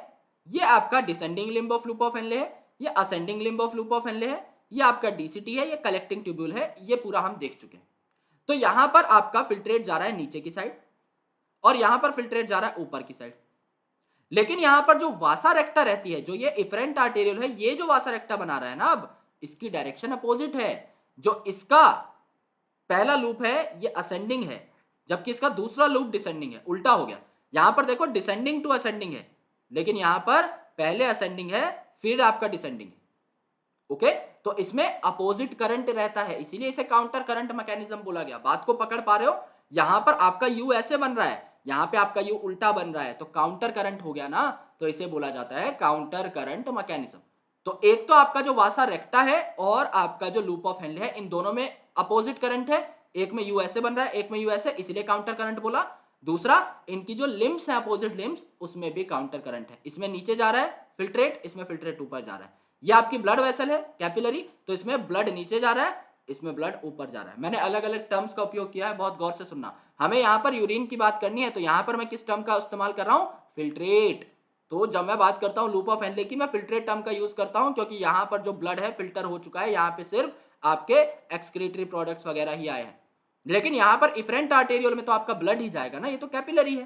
ये आपका descending limb of loop of Henley है, ये ascending limb of loop of Henley है, ये आपका डीसीटी है, ये कलेक्टिंग ट्यूब्यूल है, ये पूरा हम देख चुके हैं। तो यहां पर आपका फिल्ट्रेट जा रहा है नीचे की साइड और यहां पर फिल्ट्रेट जा रहा है ऊपर की साइड। लेकिन यहां पर जो वासा रेक्टा रहती है, जो ये इफरेंट आर्टेरियल है, ये जो वासा रेक्टा बना रहा है ना, अब इसकी डायरेक्शन अपोजिट है। जो इसका पहला लूप है ये असेंडिंग है, जबकि इसका दूसरा लूप डिसेंडिंग है, उल्टा हो गया। यहां पर देखो डिसेंडिंग टू असेंडिंग है, लेकिन यहां पर पहले असेंडिंग है फिर आपका डिसेंडिंग है। ओके, तो इसमें अपोजिट करंट रहता है, इसीलिए इसे काउंटर करंट मैकेनिज्म बोला गया। बात को पकड़ पा रहे हो? यहां पर आपका यू ऐसे बन रहा है, यहां पे आपका यू उल्टा बन रहा है, तो काउंटर करंट हो गया ना, तो इसे बोला जाता है काउंटर करंट मैकेनिज्म। तो एक तो आपका जो वासा रेक्टा है और आपका जो लूप ऑफ हेनले है, इन दोनों में अपोजिट करंट है, एक में यू ऐसे बन रहा है, एक में यू ऐसे, इसलिए काउंटर करंट बोला। दूसरा, इनकी जो लिम्स है अपोजिट लिम्स, उसमें भी काउंटर करंट है। इसमें नीचे जा रहा है फिल्ट्रेट, इसमें फिल्ट्रेट ऊपर जा रहा है। ये आपकी ब्लड वेसल है कैपिलरी, तो इसमें ब्लड नीचे जा रहा है, इसमें ब्लड ऊपर जा रहा है। मैंने अलग अलग टर्म्स का उपयोग किया है, बहुत गौर से सुनना। हमें यहाँ पर यूरिन की बात करनी है, तो यहाँ पर मैं किस टर्म का इस्तेमाल कर रहा हूँ, फिल्ट्रेट। तो जब मैं बात करता हूँ लूप ऑफ हेनले की, मैं फिल्ट्रेट टर्म का यूज करता हूँ, क्योंकि यहाँ पर जो ब्लड है फिल्टर हो चुका है, यहाँ पे सिर्फ आपके एक्सक्रीटरी प्रोडक्ट्स वगैरह ही आए हैं। लेकिन यहाँ पर इफरेंट आर्टेरियल में तो आपका ब्लड ही जाएगा ना, ये तो कैपिलरी है,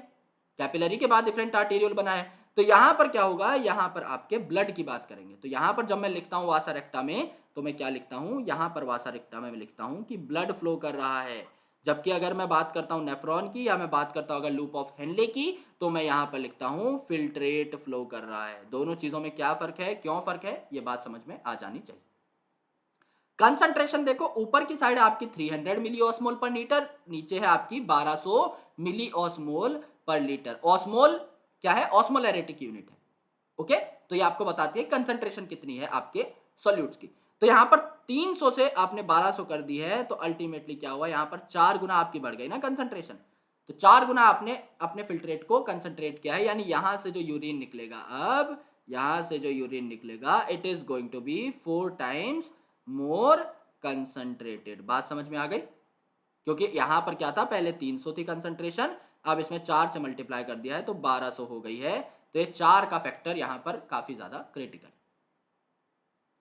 कैपिलरी के बाद इफरेंट आर्टेरियल बना है। तो यहां पर क्या होगा, यहां पर आपके ब्लड की बात करेंगे। तो यहां पर जब मैं लिखता हूं वासा रेक्टा में, तो मैं क्या लिखता हूं, यहां पर वासा रेक्टा में मैं लिखता हूं कि ब्लड फ्लो कर रहा है। जबकि अगर मैं बात करता हूं नेफ्रॉन की, या मैं बात करता हूं अगर लूप ऑफ हेनले की, तो मैं यहां पर लिखता हूं फिल्ट्रेट फ्लो कर रहा है। दोनों चीजों में क्या फर्क है, क्यों फर्क है, ये बात समझ में आ जानी चाहिए। कंसंट्रेशन देखो, ऊपर की साइड आपकी 300 मिली ऑस्मोल पर लीटर, नीचे है आपकी 1200 मिली ऑस्मोल पर लीटर। ऑस्मोल क्या है, ऑस्मोलैरिटी की यूनिट है। ओके, तो ये आपको बताती है कंसंट्रेशन कितनी है आपके सॉल्यूट्स की। तो यहां पर 300 से आपने 1200 कर दी है, तो अल्टीमेटली क्या हुआ, यहां पर 4 गुना आपकी बढ़ गई ना कंसंट्रेशन। तो 4 गुना आपने अपने फिल्ट्रेट को कंसंट्रेट किया है, यानी यहां से जो यूरिन निकलेगा, अब यहां से जो यूरिन निकलेगा, it is going to be 4 times more concentrated. बात समझ में आ गई? क्योंकि यहां पर क्या था, पहले 300 थी कंसंट्रेशन, अब इसमें 4 से मल्टीप्लाई कर दिया है तो 1200 हो गई है। तो ये 4 का फैक्टर यहां पर काफी ज्यादा क्रिटिकल।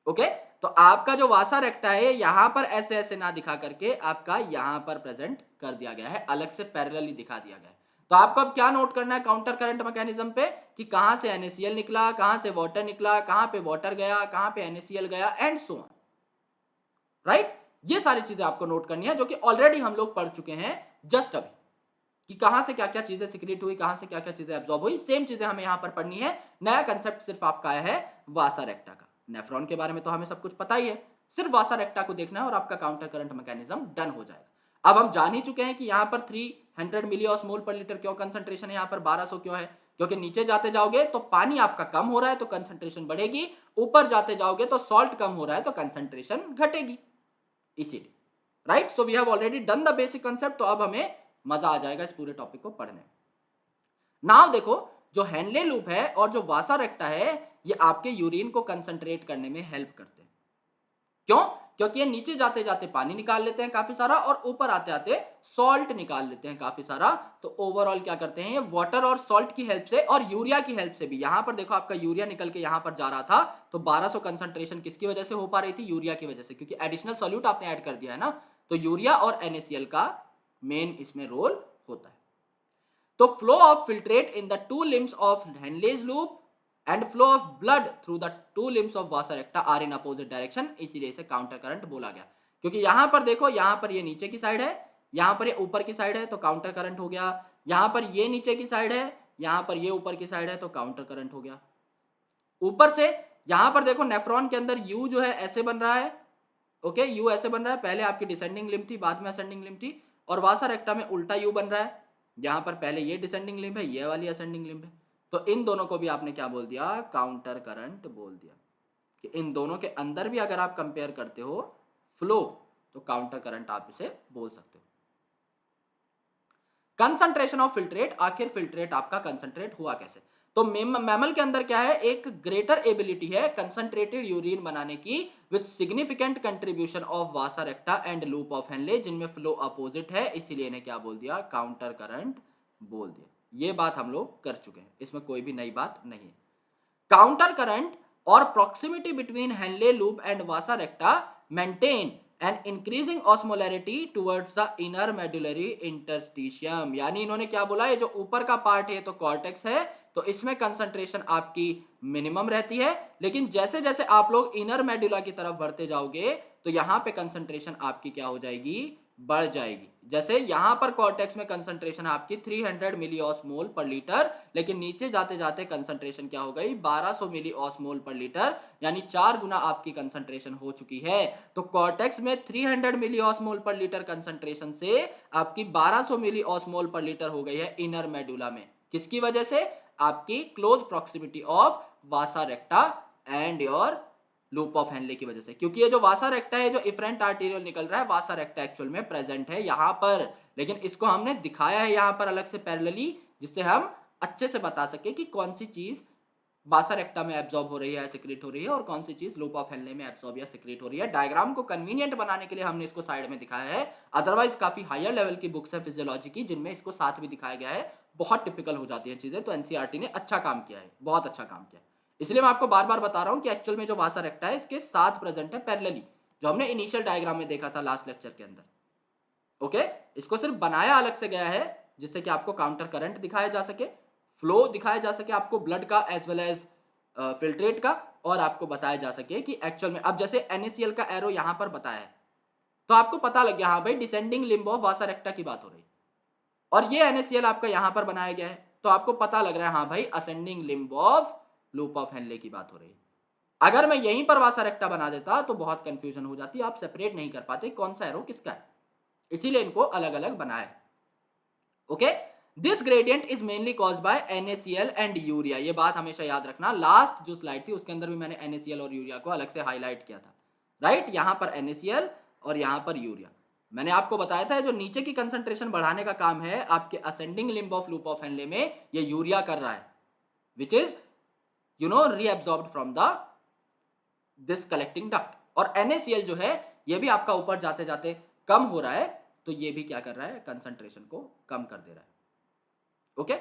ओके, तो आपका जो वासा रेक्टा है यहां पर ऐसे ऐसे ना दिखा करके आपका यहां पर प्रेजेंट कर दिया गया है, अलग से पैरेलली दिखा दिया गया है। तो आपको अब क्या नोट करना है काउंटर करंट मैकेनिज्म पे, कि कहां से NaCl निकला, कहां से वाटर निकला, कहां पे वाटर गया, कहां पे NaCl गया, एंड सो ऑन। राइट, ये सारी चीजें आपको नोट करनी है, जो कि ऑलरेडी हम लोग पढ़ चुके हैं जस्ट अभी, कि कहां से क्या क्या चीजें सिक्रेट हुई, कहां से क्या क्या चीजें एब्जॉर्ब हुई। सेम चीजें हमें यहां पर पढ़नी है। नया कंसेप्ट सिर्फ आपका आया है वासा रेक्टा का। नेफ्रॉन के बारे में तो हमें सब कुछ पता ही है, सिर्फ वासा रेक्टा को देखना है और आपका काउंटर करंट मैकेनिज्म डन हो जाएगा। अब हम जान ही चुके हैं कि यहां पर 3 100 मिली ऑस्मोल पर लीटर क्यों कंसंट्रेशन है यहाँ पर 1200 क्यों है? क्योंकि नीचे जाते जाओगे तो पानी आपका कम हो रहा है तो कंसंट्रेशन बढ़ेगी, ऊपर जाते जाओगे तो सॉल्ट कम हो रहा है तो कंसंट्रेशन घटेगी, इसीलिए। Right, so we have already done the basic concept, तो अब हमें मजा आ जाएगा इस पूरे टॉपिक को पढ़ने में। नाउ देखो, जो हेनले लूप है और जो वासा रेक्टा है, ये आपके यूरिन को कंसंट्रेट करने में हेल्प करते हैं। क्यों? क्योंकि ये नीचे जाते जाते पानी निकाल लेते हैं काफी सारा और ऊपर आते आते सॉल्ट निकाल लेते हैं काफी सारा। तो ओवरऑल क्या करते हैं, ये वाटर और सॉल्ट की हेल्प से और यूरिया की हेल्प से भी, यहां पर देखो आपका यूरिया निकल के यहां पर जा रहा था तो 1200 कंसंट्रेशन किसकी वजह से हो पा रही थी? यूरिया की वजह से, क्योंकि एडिशनल सॉल्यूट आपने ऐड कर दिया है ना, तो यूरिया और NaCl का मेन इसमें रोल होता है। तो flow of filtrate in the two limbs of Henle's loop and flow of blood through the two limbs of vasa recta are in opposite direction, इसीलिए इसे काउंटर करंट बोला गया। क्योंकि यहां पर देखो, यहां पर ये नीचे की साइड है, यहां पर ये ऊपर की साइड है तो काउंटर करंट हो गया। यहां पर ये नीचे की साइड है, यहां पर ये ऊपर की साइड है तो काउंटर करंट हो गया। ऊपर से यहां पर देखो नेफ्रॉन के अंदर यू जो है ऐसे बन रहा है, ओके, यू ऐसे बन रहा है, पहले आपकी डिसेंडिंग लिम्ब थी, बाद में असेंडिंग लिम्ब थी, और वासा रेक्टा में उल्टा यू बन रहा है, यहां पर पहले ये डिसेंडिंग लिम्ब है, ये वाली असेंडिंग लिम्ब है। तो इन दोनों को भी आपने क्या बोल दिया? काउंटर करंट बोल दिया। कि इन दोनों के अंदर भी अगर आप कंपेयर करते हो फ्लो, तो काउंटर करंट आप इसे बोल सकते हो। कंसंट्रेशन ऑफ फिल्ट्रेट, आखिर फिल्ट्रेट आपका कंसंट्रेट हुआ कैसे? तो मैमल के अंदर क्या है, एक ग्रेटर एबिलिटी है कंसंट्रेटेड यूरिन बनाने की with significant contribution of vasa रेक्टा and loop of Henley, जिनमें फ्लो अपोजिट है, इसीलिए इन्हें क्या बोल दिया? काउंटर करंट बोल दिया। ये बात हम लोग कर चुके हैं, इसमें कोई भी नई बात नहीं है। काउंटर करंट और proximity between Henle loop and Vasa रेक्टा maintain and increasing osmolarity towards the inner medullary interstitium. यानी इन्होंने क्या बोला, ये जो ऊपर का पार्ट है तो कॉर्टेक्स है, तो इसमें कंसंट्रेशन आपकी मिनिमम रहती है, लेकिन जैसे जैसे आप लोग इनर मेडुला की तरफ बढ़ते जाओगे तो यहां पे कंसंट्रेशन आपकी क्या हो जाएगी? बढ़ जाएगी। जैसे यहां पर कॉर्टेक्स में कंसंट्रेशन आपकी 300 मिली ऑस्मोल पर लीटर, लेकिन नीचे जाते जाते कंसंट्रेशन क्या हो गई? 1200 मिली ऑस्मोल पर लीटर, यानी 4 गुना आपकी कंसंट्रेशन हो चुकी है। तो कॉर्टेक्स में 300 मिली ऑस्मोल पर लीटर कंसंट्रेशन से आपकी 1200 मिली ऑस्मोल पर लीटर हो गई है इनर मेडुला में। किसकी वजह से? आपकी close proximity of vasa रेक्टा and your loop of Henley की वजह से। क्योंकि ये जो वासा रेक्टा है, जो इफरेंट आर्टेरियल निकल रहा है, वासा रेक्टा एक्चुअल में प्रेजेंट है यहाँ पर, लेकिन इसको हमने दिखाया है यहाँ पर अलग से पैरेलली, जिससे हम अच्छे से बता सके कि कौन सी चीज वासा रेक्टा में एब्जॉर्ब हो रही है, सिक्रेट हो रही है, और कौन सी चीज लूप ऑफ हेनले में एब्जॉर्ब या सिक्रेट हो रही है। डायग्राम को कन्वीनियंट बनाने के लिए हमने इसको साइड में दिखाया है, अदरवाइज काफी हायर लेवल की बुक्स है फिजियोलॉजी की जिनमें इसको साथ भी दिखाया गया है, बहुत टिपिकल हो जाती है चीजें। तो एनसीईआरटी ने अच्छा काम किया है, बहुत अच्छा काम किया है। इसलिए मैं आपको बार बार बता रहा हूं कि एक्चुअल में जो वासा रेक्टा है इसके साथ प्रेजेंट है पैरेलली, जो हमने इनिशियल डायग्राम में देखा था लास्ट लेक्चर के अंदर। ओके, इसको सिर्फ बनाया अलग से गया है जिससे कि आपको काउंटर करंट दिखाया जा सके, फ्लो दिखाया जा सके आपको ब्लड का एज वेल एज फिल्ट्रेट का, और आपको बताया जा सके कि एक्चुअल में अब जैसे NaCl का एरो यहां पर बताया है तो आपको पता लग गया, हाँ भाई डिसेंडिंग लिम्ब ऑफ वासा रेक्टा की बात हो रही है, और ये NaCl आपका यहां पर बनाया गया है तो आपको पता लग रहा है हाँ भाई ascending limb of loop of Henley की बात हो रही है। अगर मैं यहीं पर वासा रेक्टा बना देता तो बहुत कंफ्यूजन हो जाती, आप सेपरेट नहीं कर पाते कौन सा एरो किसका है, इसीलिए इनको अलग अलग बनाया है। Okay, this gradient is mainly caused by NaCl and urea. ये बात हमेशा याद रखना, लास्ट जो स्लाइड थी उसके अंदर भी मैंने NaCl और यूरिया को अलग से हाईलाइट किया था। राइट, यहां पर NaCl और यहां पर यूरिया। मैंने आपको बताया था जो नीचे की कंसंट्रेशन बढ़ाने का काम है आपके ascending limb of loop of Henley में, ये यूरिया कर रहा है, which is reabsorbed from the this collecting duct। और NaCl जो है ये भी आपका ऊपर जाते जाते कम हो रहा है, तो ये भी क्या कर रहा है? कंसंट्रेशन को कम कर दे रहा है। ओके,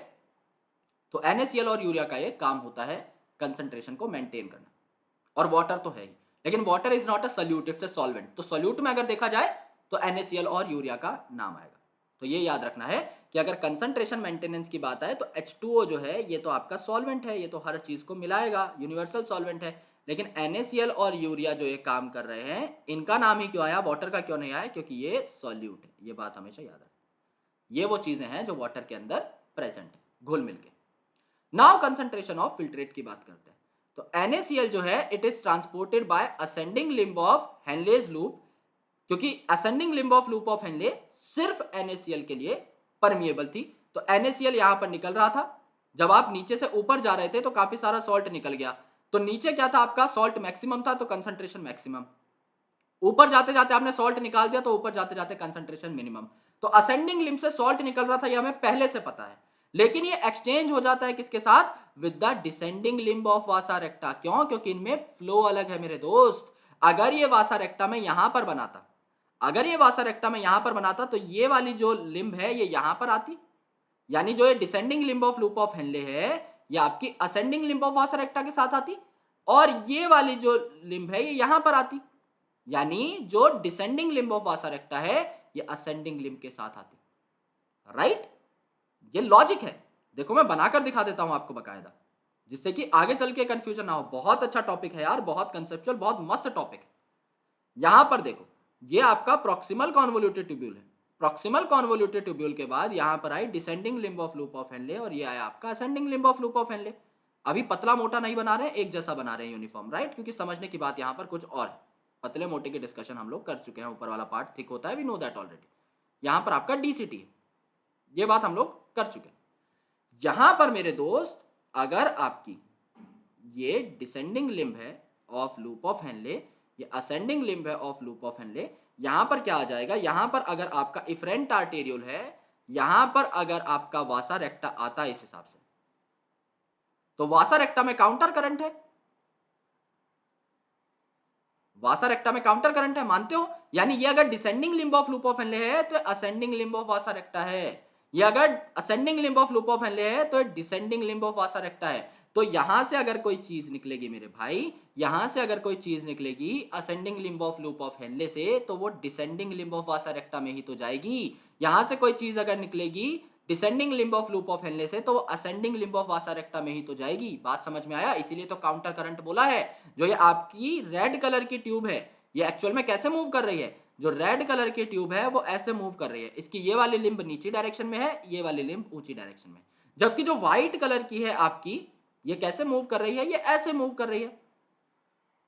तो NaCl और यूरिया का ये काम होता है कंसंट्रेशन को मेंटेन करना, और वाटर तो है ही, लेकिन water is not a solute, it's a solvent. तो सॉल्यूट में अगर देखा जाए तो NaCl और यूरिया का नाम आएगा। तो ये याद रखना है कि अगर कंसंट्रेशन मेंटेनेंस की बात आए तो H2O जो है ये तो आपका सॉल्वेंट है, ये तो हर चीज को मिलाएगा, यूनिवर्सल सॉल्वेंट है, लेकिन NaCl और यूरिया जो ये काम कर रहे हैं इनका नाम ही क्यों आया, वाटर का क्यों नहीं आया? क्योंकि ये सॉल्यूट है। ये बात हमेशा याद रखना, ये वो चीजें हैं जो वाटर के अंदर प्रेजेंट है घुल मिल के। नाउ कंसंट्रेशन ऑफ फिल्ट्रेट की बात करते हैं। तो NaCl जो है it is transported by ascending limb of Henle's loop, क्योंकि ascending limb of loop of Henle सिर्फ NaCl के लिए परमिएबल थी, तो NaCl यहां पर निकल रहा था। जब आप नीचे से ऊपर जा रहे थे तो काफी सारा सॉल्ट निकल गया, तो नीचे क्या था आपका, सॉल्ट मैक्सिमम था तो कंसंट्रेशन मैक्सिमम। ऊपर जाते जाते आपने सॉल्ट निकाल दिया तो ऊपर जाते जाते कंसंट्रेशन मिनिमम। तो असेंडिंग लिम्ब से सॉल्ट निकल रहा था, ये हमें पहले से पता है, लेकिन ये एक्सचेंज हो जाता है किसके साथ, with the descending limb of vasa रेक्टा। क्यों? क्योंकि इनमें फ्लो अलग है मेरे दोस्त। अगर ये वासा रेक्टा में यहां पर बनाता, अगर ये वासा रेक्टा में यहां पर बनाता तो ये वाली जो लिम्ब है ये यहां पर आती, यानी जो ये descending limb of loop of Henley है ये आपकी असेंडिंग लिम्ब ऑफ वासा रेक्टा के साथ आती, और ये वाली जो लिम्ब है ये यहां पर आती, यानी जो डिसेंडिंग लिम्ब ऑफ वासा रेक्टा है ये असेंडिंग लिम्ब के साथ आती। राइट, ये लॉजिक है। देखो मैं बनाकर दिखा देता हूं आपको बकायदा, जिससे कि आगे चल के कंफ्यूजन ना हो। बहुत अच्छा टॉपिक है यार, बहुत कंसेप्चुअल, बहुत मस्त टॉपिक है। यहां पर देखो, ये आपका प्रॉक्सिमल कॉन्वोल्यूटेड ट्यूब्यूल है। प्रॉक्सिमल कॉन्वोल्यूटेड ट्यूब्यूल के बाद यहां पर आई descending limb of loop of Henle, और ये आया आपका ascending limb of loop of Henle. अभी पतला मोटा नहीं बना रहे, एक जैसा बना रहे हैं, यूनिफॉर्म। राइट, क्योंकि समझने की बात यहां पर कुछ और है। पतले मोटे की डिस्कशन हम लोग कर चुके हैं, ऊपर वाला पार्ट थिक होता है, वी नो दैट ऑलरेडी। यहां पर आपका डीसीटी है, ये बात हम लोग कर चुके हैं। यहां पर मेरे दोस्त अगर आपकी ये डिसेंडिंग लिम्ब है ऑफ लूप ऑफ हेनले, ये असेंडिंग लिम्ब है ऑफ लूप ऑफ हेनले, यहां पर क्या आ जाएगा, यहां पर अगर आपका इफरेंट आर्टेरियोल है, यहां पर अगर आपका वासा रेक्टा आता है इस हिसाब से, तो वासा रेक्टा में काउंटर करंट है, वासा रेक्टा में काउंटर करंट है, मानते हो? यानी ये अगर descending limb of loop of Henley है तो असेंडिंग लिम्ब ऑफ वासा रेक्टा है, ये अगर ascending limb of loop of Henley है तो डिसेंडिंग लिम्ब ऑफ वासा रेक्टा है। तो यहां से अगर कोई चीज निकलेगी मेरे भाई, यहां से अगर कोई चीज निकलेगी ascending limb of loop of Henle से, तो वो descending limb of vasa recta में ही तो जाएगी। यहां से कोई चीज अगर निकलेगी descending limb of loop of Henle से, तो वो ascending limb of vasa recta में ही तो जाएगी। बात समझ में आया? इसीलिए तो काउंटर करंट बोला है। जो ये आपकी रेड कलर की ट्यूब है, ये एक्चुअल में कैसे मूव कर रही है, जो रेड कलर की ट्यूब है वो ऐसे मूव कर रही है, इसकी ये वाली लिम्ब नीचे डायरेक्शन में है, ये वाली लिम्ब ऊंची डायरेक्शन में। जबकि जो व्हाइट कलर की है आपकी, ये कैसे मूव कर रही है, ये ऐसे मूव कर रही है।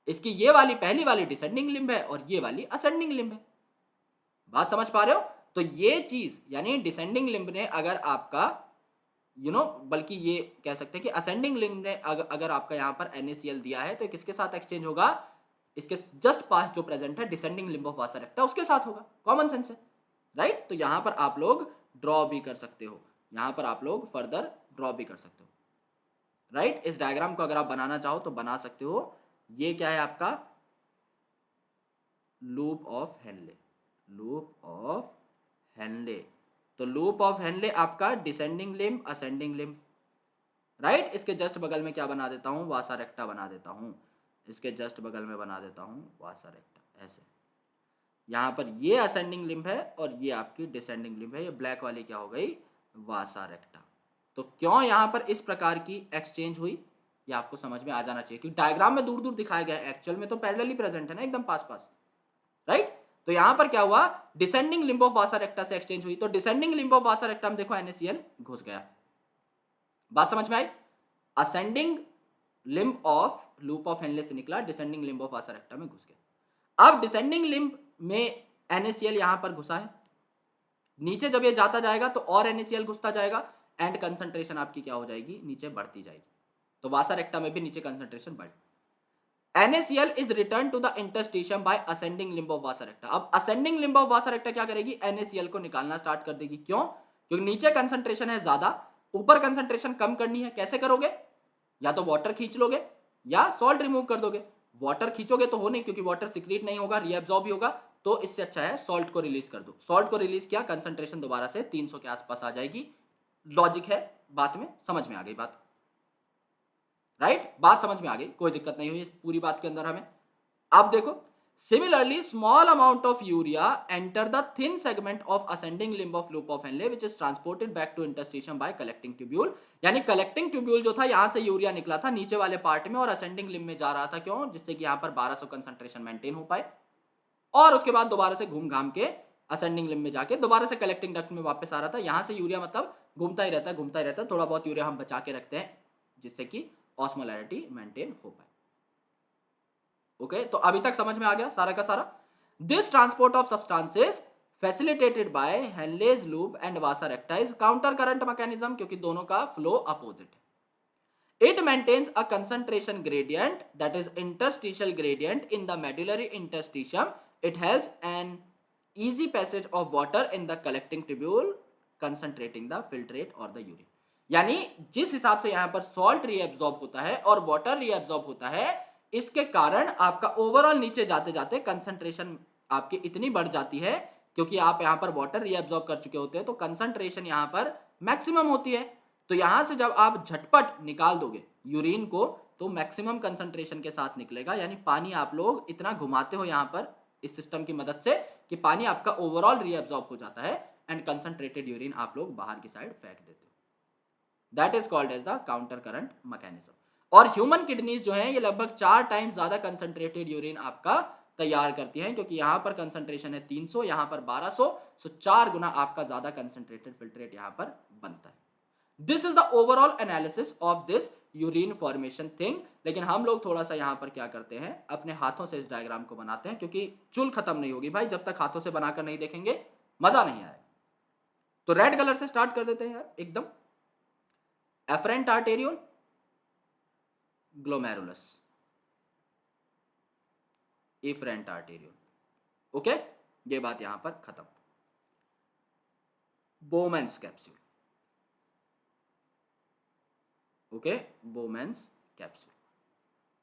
इसकी ये वाली पहली वाली डिसेंडिंग लिम्ब है और ये वाली असेंडिंग लिम्ब है। बात समझ पा रहे हो? तो ये चीज यानी डिसेंडिंग लिम्ब ने अगर आपका बल्कि ये कह सकते हैं कि असेंडिंग लिम्ब ने अगर आपका यहां पर NaCl दिया है, तो किसके साथ एक्सचेंज होगा, इसके जस्ट पास जो प्रेजेंट है डिसेंडिंग लिम्ब ऑफ वासा रेक्टा, उसके साथ होगा। कॉमन सेंस है। राइट, तो यहां पर आप लोग ड्रॉ भी कर सकते हो, यहां पर आप लोग फर्दर ड्रॉ भी कर सकते हो। राइट, इस डायग्राम को अगर आप बनाना चाहो तो बना सकते हो। ये क्या है आपका, loop of Henley, loop of Henle. तो लूप ऑफ हेनले आपका descending limb ascending limb. Right, इसके जस्ट बगल में क्या बना देता हूं, वासा रेक्टा बना देता हूं, इसके जस्ट बगल में बना देता हूं वासा रेक्टा, ऐसे। यहां पर ये असेंडिंग लिम्ब है और ये आपकी डिसेंडिंग लिम्ब है, ये ब्लैक वाली क्या हो गई, वासा रेक्टा। तो क्यों यहां पर इस प्रकार की एक्सचेंज हुई, ये आपको समझ में आ जाना चाहिए, क्योंकि डायग्राम में दूर दूर दिखाया गया है, एक्चुअल में तो पैरेलली प्रेजेंट है ना, एकदम पास पास। राइट, तो यहां पर क्या हुआ, descending limb of vasa recta से एक्सचेंज हुई, तो descending limb of vasa recta में देखो NaCl घुस गया। बात समझ में आई? Ascending limb of loop of Henle से निकला, descending limb of vasa recta में घुस गया। अब डिसेंडिंग लिम्ब में NaCl यहां पर घुसा है, नीचे जब ये जाता जाएगा तो और NaCl घुसता जाएगा, एंड कंसंट्रेशन आपकी क्या हो जाएगी, नीचे बढ़ती जाएगी। तो वासा रेक्टा में भी नीचे कंसंट्रेशन बढ़ी। NaCl is returned to the interstitium by ascending limb of वासा रेक्टा। अब ascending limb of वासा रेक्टा क्या करेगी, NaCl को निकालना स्टार्ट कर देगी। क्यों? क्योंकि नीचे कंसंट्रेशन है ज्यादा, ऊपर कंसंट्रेशन कम करनी है। कैसे करोगे, या तो वाटर खींच लोगे या सॉल्ट रिमूव कर दोगे। वाटर खींचोगे तो हो नहीं, क्योंकि वाटर सिक्रीट नहीं होगा, रीअब्सॉर्ब ही होगा, तो इससे अच्छा है सॉल्ट को रिलीज कर दो। सॉल्ट को रिलीज किया, कंसंट्रेशन दोबारा से 300 के आसपास आ जाएगी। लॉजिक है, बात में समझ में आ गई बात। राइट, बात समझ में आ गई, कोई दिक्कत नहीं हुई इस पूरी बात के अंदर हमें। अब देखो, similarly small amount of urea enter the thin segment of ascending limb of loop of Henle which is transported back to interstitium by collecting tubule. यानी कलेक्टिंग ट्यूब्यूल जो था, यहां से यूरिया निकला था नीचे वाले पार्ट में और असेंडिंग लिम्ब में जा रहा था। क्यों? जिससे कि यहां पर 1200 कंसंट्रेशन मेंटेन हो पाए, और उसके बाद दोबारा से घूम घाम के असेंडिंग लिम्ब में जाके दोबारा से कलेक्टिंग डक्ट में वापस आ रहा था। यहां से यूरिया मतलब घूमता ही रहता है, घूमता ही रहता है। थोड़ा बहुत यूरिया हम बचा के रखते हैं जिससे कि ऑस्मोलैरिटी मेंटेन हो पाए। ओके, तो अभी तक समझ में आ गया सारा का सारा। This transport of substances facilitated bye Henle's loop and washer एक्टा is counter current mechanism, क्योंकि दोनों का फ्लो अपोजिट है. It maintains a concentration gradient, that is interstitial gradient, in the medullary interstitium. It helps an easy passage of water in the collecting tubule, concentrating the filtrate or the urine. यानी जिस हिसाब से यहाँ पर सॉल्ट रीएब्जॉर्ब होता है और वाटर रीएब्जॉर्ब होता है, इसके कारण आपका ओवरऑल नीचे जाते जाते कंसंट्रेशन आपकी इतनी बढ़ जाती है, क्योंकि आप यहाँ पर वाटर रीएब्जॉर्ब कर चुके होते हैं, तो कंसंट्रेशन यहाँ पर मैक्सिमम होती है. तो यहां से जब आप झटपट निकाल दोगे यूरिन को, तो मैक्सिमम कंसंट्रेशन के साथ निकलेगा. यानी पानी आप लोग इतना घुमाते हो यहां पर इस सिस्टम की मदद से कि पानी आपका ओवरऑल रीअब्सॉर्ब हो जाता है एंड कंसंट्रेटेड यूरिन आप लोग बाहर की साइड फेंक देते हो. That is called as the counter current mechanism. और ह्यूमन किडनीज जो है ये लगभग 4 टाइम्स ज्यादा कंसंट्रेटेड यूरिन आपका तैयार करती हैं, क्योंकि यहां पर कंसंट्रेशन है 300, यहां पर 1200, सो 4 गुना आपका ज्यादा कंसंट्रेटेड फिल्ट्रेट यहां पर बनता है. This is the overall analysis of this urine formation thing. लेकिन हम लोग थोड़ा सा यहाँ पर क्या करते हैं, अपने हाथों से इस डायग्राम को बनाते हैं, क्योंकि चुल खत्म नहीं होगी भाई जब तक हाथों से बनाकर नहीं देखेंगे, मजा नहीं आएगा. तो रेड कलर से स्टार्ट कर देते हैं यार एकदम. Afferent arteriole, glomerulus, efferent arteriole. Okay, ये बात यहां पर खत्म. Bowman's capsule. Okay, Bowman's capsule.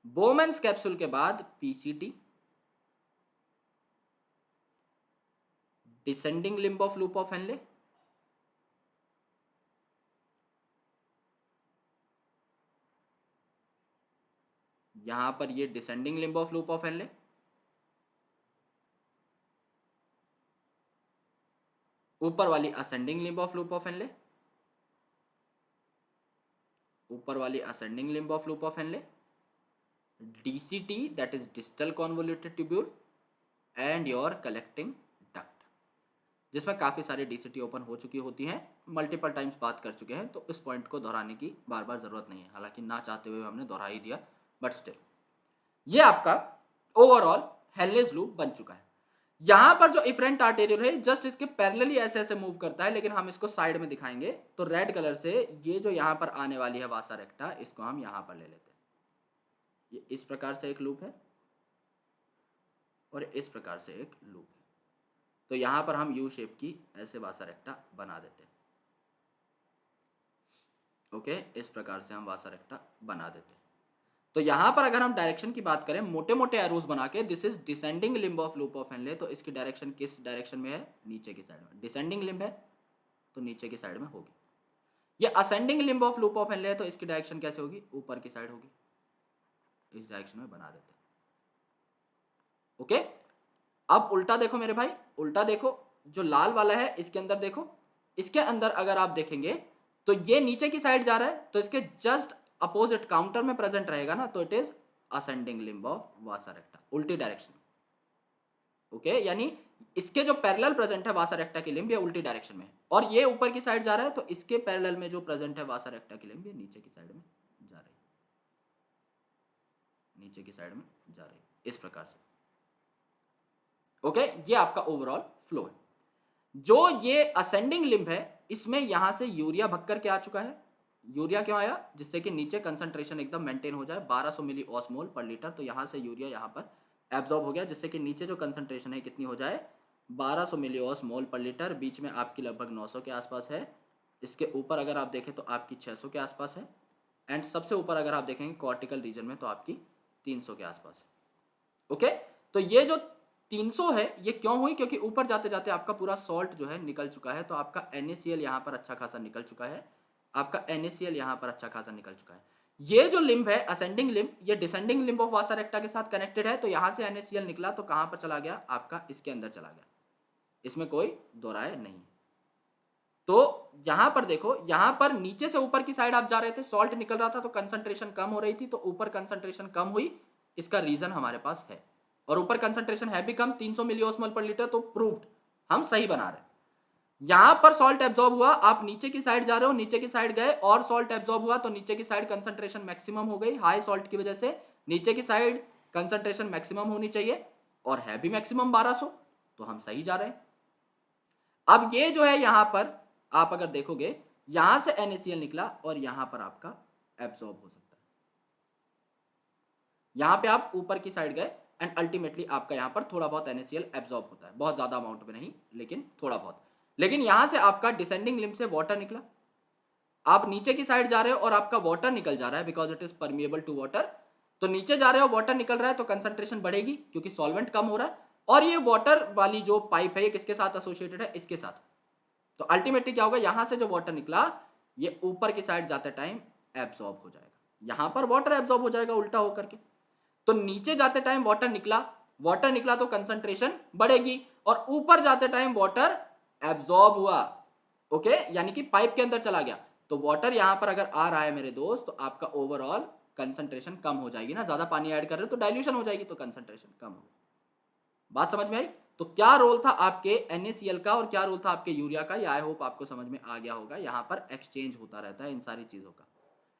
Bowman's capsule के बाद PCT, descending limb of loop of Henle, यहां पर ये descending limb of loop of Henle, ऊपर वाली ascending limb of loop of Henle, ऊपर वाली ascending limb of loop of Henle, DCT that is distal convoluted tubule and your collecting duct, जिसमें काफ़ी सारी DCT ओपन हो चुकी होती हैं, मल्टीपल टाइम्स बात कर चुके हैं, तो इस पॉइंट को दोहराने की बार बार ज़रूरत नहीं है. हालांकि ना चाहते हुए हमने दोहरा ही दिया, बट स्टिल ये आपका ओवरऑल हेनलेज लूप बन चुका है. यहां पर जो इफरेंट आर्टेरियल है जस्ट इसके पैरेलली ऐसे ऐसे मूव करता है, लेकिन हम इसको साइड में दिखाएंगे. तो रेड कलर से ये जो यहां पर आने वाली है वासा रेक्टा, इसको हम यहां पर ले लेते हैं. ये इस प्रकार से एक लूप है और इस प्रकार से एक लूप है. तो यहां पर हम यू शेप की ऐसे वासा रेक्टा बना देते हैं. ओके, इस प्रकार से हम वासा रेक्टा बना देते हैं. तो यहां पर अगर हम डायरेक्शन की बात करें, मोटे मोटे एरोज बना के, this is descending limb of loop of Henle, तो इसकी डायरेक्शन किस डायरेक्शन में है, नीचे की साइड में. डिसेंडिंग लिम्ब है तो नीचे की साइड में होगी. ये ascending limb of loop of Henley है, तो इसकी डायरेक्शन कैसे होगी, ऊपर की साइड होगी. इस डायरेक्शन में बना देते हैं. ओके, अब उल्टा देखो मेरे भाई, उल्टा देखो. जो लाल वाला है इसके अंदर देखो, इसके अंदर अगर आप देखेंगे तो ये नीचे की साइड जा रहा है, तो इसके जस्ट अपोजिट काउंटर में प्रेजेंट रहेगा ना, तो it is ascending limb of vasa रेक्टा, उल्टी डायरेक्शन. ओके, यानी इसके जो पैरेलल प्रेजेंट है वासा रेक्टा की लिम्ब, ये उल्टी डायरेक्शन में है, और ये ऊपर की साइड जा रहा है, तो इसके पैरेलल में जो प्रेजेंट है वासा रेक्टा की लिम्ब, ये नीचे की साइड में जा रही है, नीचे की साइड में जा रही है, इस प्रकार से. ओके, ये आपका ओवरऑल फ्लो है. जो ये असेंडिंग लिम्ब है, इसमें यहां से यूरिया भग करके आ चुका है. यूरिया क्यों आया, जिससे कि नीचे कंसंट्रेशन एकदम मेंटेन हो जाए, 1200 मिली ऑस्मोल पर लीटर. तो यहां से यूरिया यहां पर एब्जॉर्ब हो गया, जिससे कि नीचे जो कंसंट्रेशन है कितनी हो जाए, 1200 मिली ऑस्मोल पर लीटर. बीच में आपकी लगभग 900 के आसपास है. इसके ऊपर अगर आप देखें तो आपकी 600 के आसपास है, एंड सबसे ऊपर अगर आप देखेंगे कॉर्टिकल रीजन में तो आपकी 300 के आसपास है. ओके, तो ये जो 300 है ये क्यों हुई, क्योंकि ऊपर जाते जाते आपका पूरा सॉल्ट जो है निकल चुका है. तो आपका NaCl यहाँ पर अच्छा खासा निकल चुका है, आपका NaCl यहाँ पर अच्छा खासा निकल चुका है. ये जो लिम्ब है असेंडिंग लिम्ब, ये डिसेंडिंग लिम्ब ऑफ वासा रेक्टा के साथ कनेक्टेड है. तो यहाँ से NaCl निकला तो कहाँ पर चला गया, आपका इसके अंदर चला गया, इसमें कोई दो राय नहीं. तो यहाँ पर देखो, यहाँ पर नीचे से ऊपर की साइड आप जा रहे थे, सॉल्ट निकल रहा था, तो कंसंट्रेशन कम हो रही थी, तो ऊपर कंसंट्रेशन कम हुई. इसका रीजन हमारे पास है, और ऊपर कंसंट्रेशन है भी कम, 300 मिलीओस्मोल पर लीटर, तो प्रूव्ड हम सही बना रहे हैं. यहां पर सॉल्ट एब्जॉर्ब हुआ, आप नीचे की साइड जा रहे हो, नीचे की साइड गए और सॉल्ट एब्जॉर्ब हुआ, तो नीचे की साइड कंसंट्रेशन मैक्सिमम हो गई हाई सॉल्ट की वजह से. नीचे की साइड कंसंट्रेशन मैक्सिमम होनी चाहिए और है भी मैक्सिमम 1200, तो हम सही जा रहे हैं. अब ये जो है यहां पर आप अगर देखोगे यहां से NaCl निकला और यहां पर आपका एब्जॉर्ब हो सकता है, यहां पे आप ऊपर की साइड गए एंड अल्टीमेटली आपका यहां पर थोड़ा बहुत NaCl एब्जॉर्ब होता है, बहुत ज्यादा अमाउंट में नहीं लेकिन थोड़ा बहुत। लेकिन यहां से आपका डिसेंडिंग लिम्ब से वाटर निकला, आप नीचे की साइड जा रहे हो और आपका वाटर निकल जा रहा है because it is permeable to water. तो नीचे जा रहे हो वाटर निकल रहा है तो कंसंट्रेशन बढ़ेगी क्योंकि सॉल्वेंट कम हो रहा है, और ये वाटर वाली जो पाइप है ये किसके साथ एसोसिएटेड है, इसके साथ। तो अल्टीमेटली क्या होगा, यहां से जो वाटर निकला ये ऊपर की साइड जाते टाइम एब्सॉर्ब हो जाएगा, यहां पर वाटर एब्सॉर्ब हो जाएगा उल्टा होकर के। तो नीचे जाते टाइम वाटर निकला तो कंसंट्रेशन बढ़ेगी, और ऊपर जाते टाइम वाटर एब्सॉर्ब हुआ, ओके, यानी कि पाइप के अंदर चला गया। तो वाटर यहां पर अगर आ रहा है मेरे दोस्त तो आपका ओवरऑल कंसंट्रेशन कम हो जाएगी ना, ज्यादा पानी ऐड कर रहे हो तो डाइल्यूशन हो जाएगी, तो कंसंट्रेशन कम हो। बात समझ में आई? तो क्या रोल था आपके NaCl का और क्या रोल था आपके यूरिया का, ये आई होप आपको समझ में आ गया होगा। यहां पर एक्सचेंज होता रहता है इन सारी चीजों का,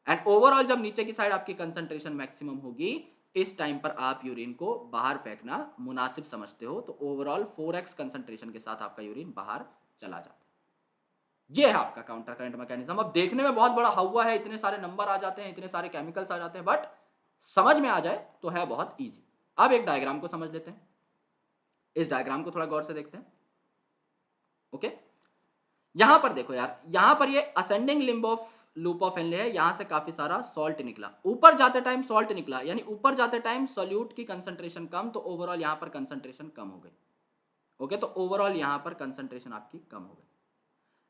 एंड ओवरऑल जब नीचे की साइड आपकी कंसंट्रेशन मैक्सिमम होगी इस टाइम पर आप यूरिन को बाहर फेंकना मुनासिब समझते हो, तो ओवरऑल 4x कंसंट्रेशन के साथ आपका यूरिन बाहर चला जाता है। ये है आपका काउंटर करंट मैकेनिज्म। अब देखने में बहुत बड़ा हवा है, इतने सारे नंबर आ जाते हैं, इतने सारे केमिकल्स आ जाते हैं, बट समझ में आ जाए तो है बहुत इजी। अब एक डायग्राम को समझ लेते हैं, इस डायग्राम को थोड़ा गौर से देखते हैं, ओके। यहां पर देखो यार, यहां पर ये ascending limb of loop of Henley है, यहां से काफी सारा सॉल्ट निकला, ऊपर जाते टाइम सॉल्ट निकला, यानी ऊपर जाते टाइम सॉल्यूट की कंसंट्रेशन कम, तो ओवरऑल यहां पर कंसंट्रेशन कम हो गई, ओके। तो ओवरऑल यहां पर कंसंट्रेशन आपकी कम हो गई।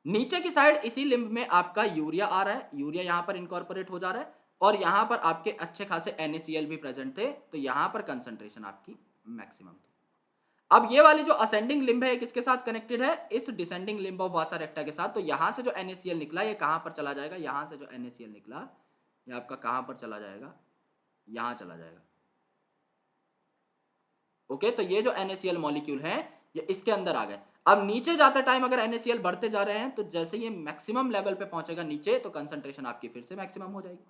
नीचे की साइड इसी लिम्ब में आपका यूरिया आ रहा है, यूरिया यहां पर इनकॉर्पोरेट हो जा रहा है, और यहां पर आपके अच्छे खासे NaCl भी प्रेजेंट थे, तो यहां पर कंसंट्रेशन आपकी मैक्सिमम थी। अब ये वाली जो असेंडिंग लिम्ब है किसके साथ कनेक्टेड है, इस डिसेंडिंग लिम्ब ऑफ वासा रेक्टा के साथ। तो यहां से जो NaCl निकला ये कहां पर चला जाएगा, यहां से जो NaCl निकला ये आपका कहां पर चला जाएगा, यहां चला जाएगा, ओके। तो ये जो NaCl मॉलिक्यूल है ये इसके अंदर आ गए। अब नीचे जाते टाइम अगर NaCl बढ़ते जा रहे हैं तो जैसे ये मैक्सिमम लेवल पे पहुंचेगा नीचे तो कंसंट्रेशन आपकी फिर से मैक्सिमम हो जाएगी,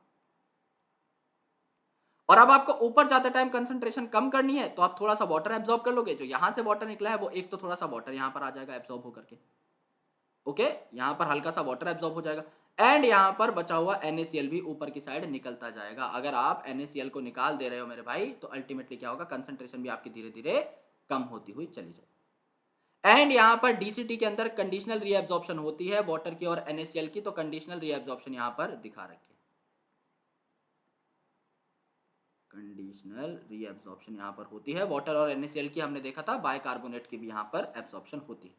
और अब आपको ऊपर जाते टाइम कंसंट्रेशन कम करनी है तो आप थोड़ा सा वाटर एब्जॉर्ब कर लोगे, जो यहां से वाटर निकला है वो एक तो थोड़ा सा वाटर यहां पर आ जाएगा एब्जॉर्ब होकर के, ओके। यहां पर हल्का सा वाटर एब्जॉर्ब हो जाएगा, एंड यहां पर बचा हुआ NaCl भी ऊपर की साइड निकलता जाएगा। अगर आप NaCl को निकाल दे रहे हो मेरे भाई तो अल्टीमेटली क्या होगा, कंसंट्रेशन भी आपकी धीरे धीरे कम होती हुई चली जाएगी। एंड यहां पर DCT के अंदर कंडीशनल रीएब्जॉर्प्शन होती है वाटर की और NaCl की, तो कंडीशनल रीएब्जॉर्प्शन यहां पर दिखा रखी है, कंडीशनल रीएब्जॉर्प्शन यहां पर होती है वाटर और NaCl की, हमने देखा था बाइकार्बोनेट की भी यहां पर एब्जॉर्प्शन होती है।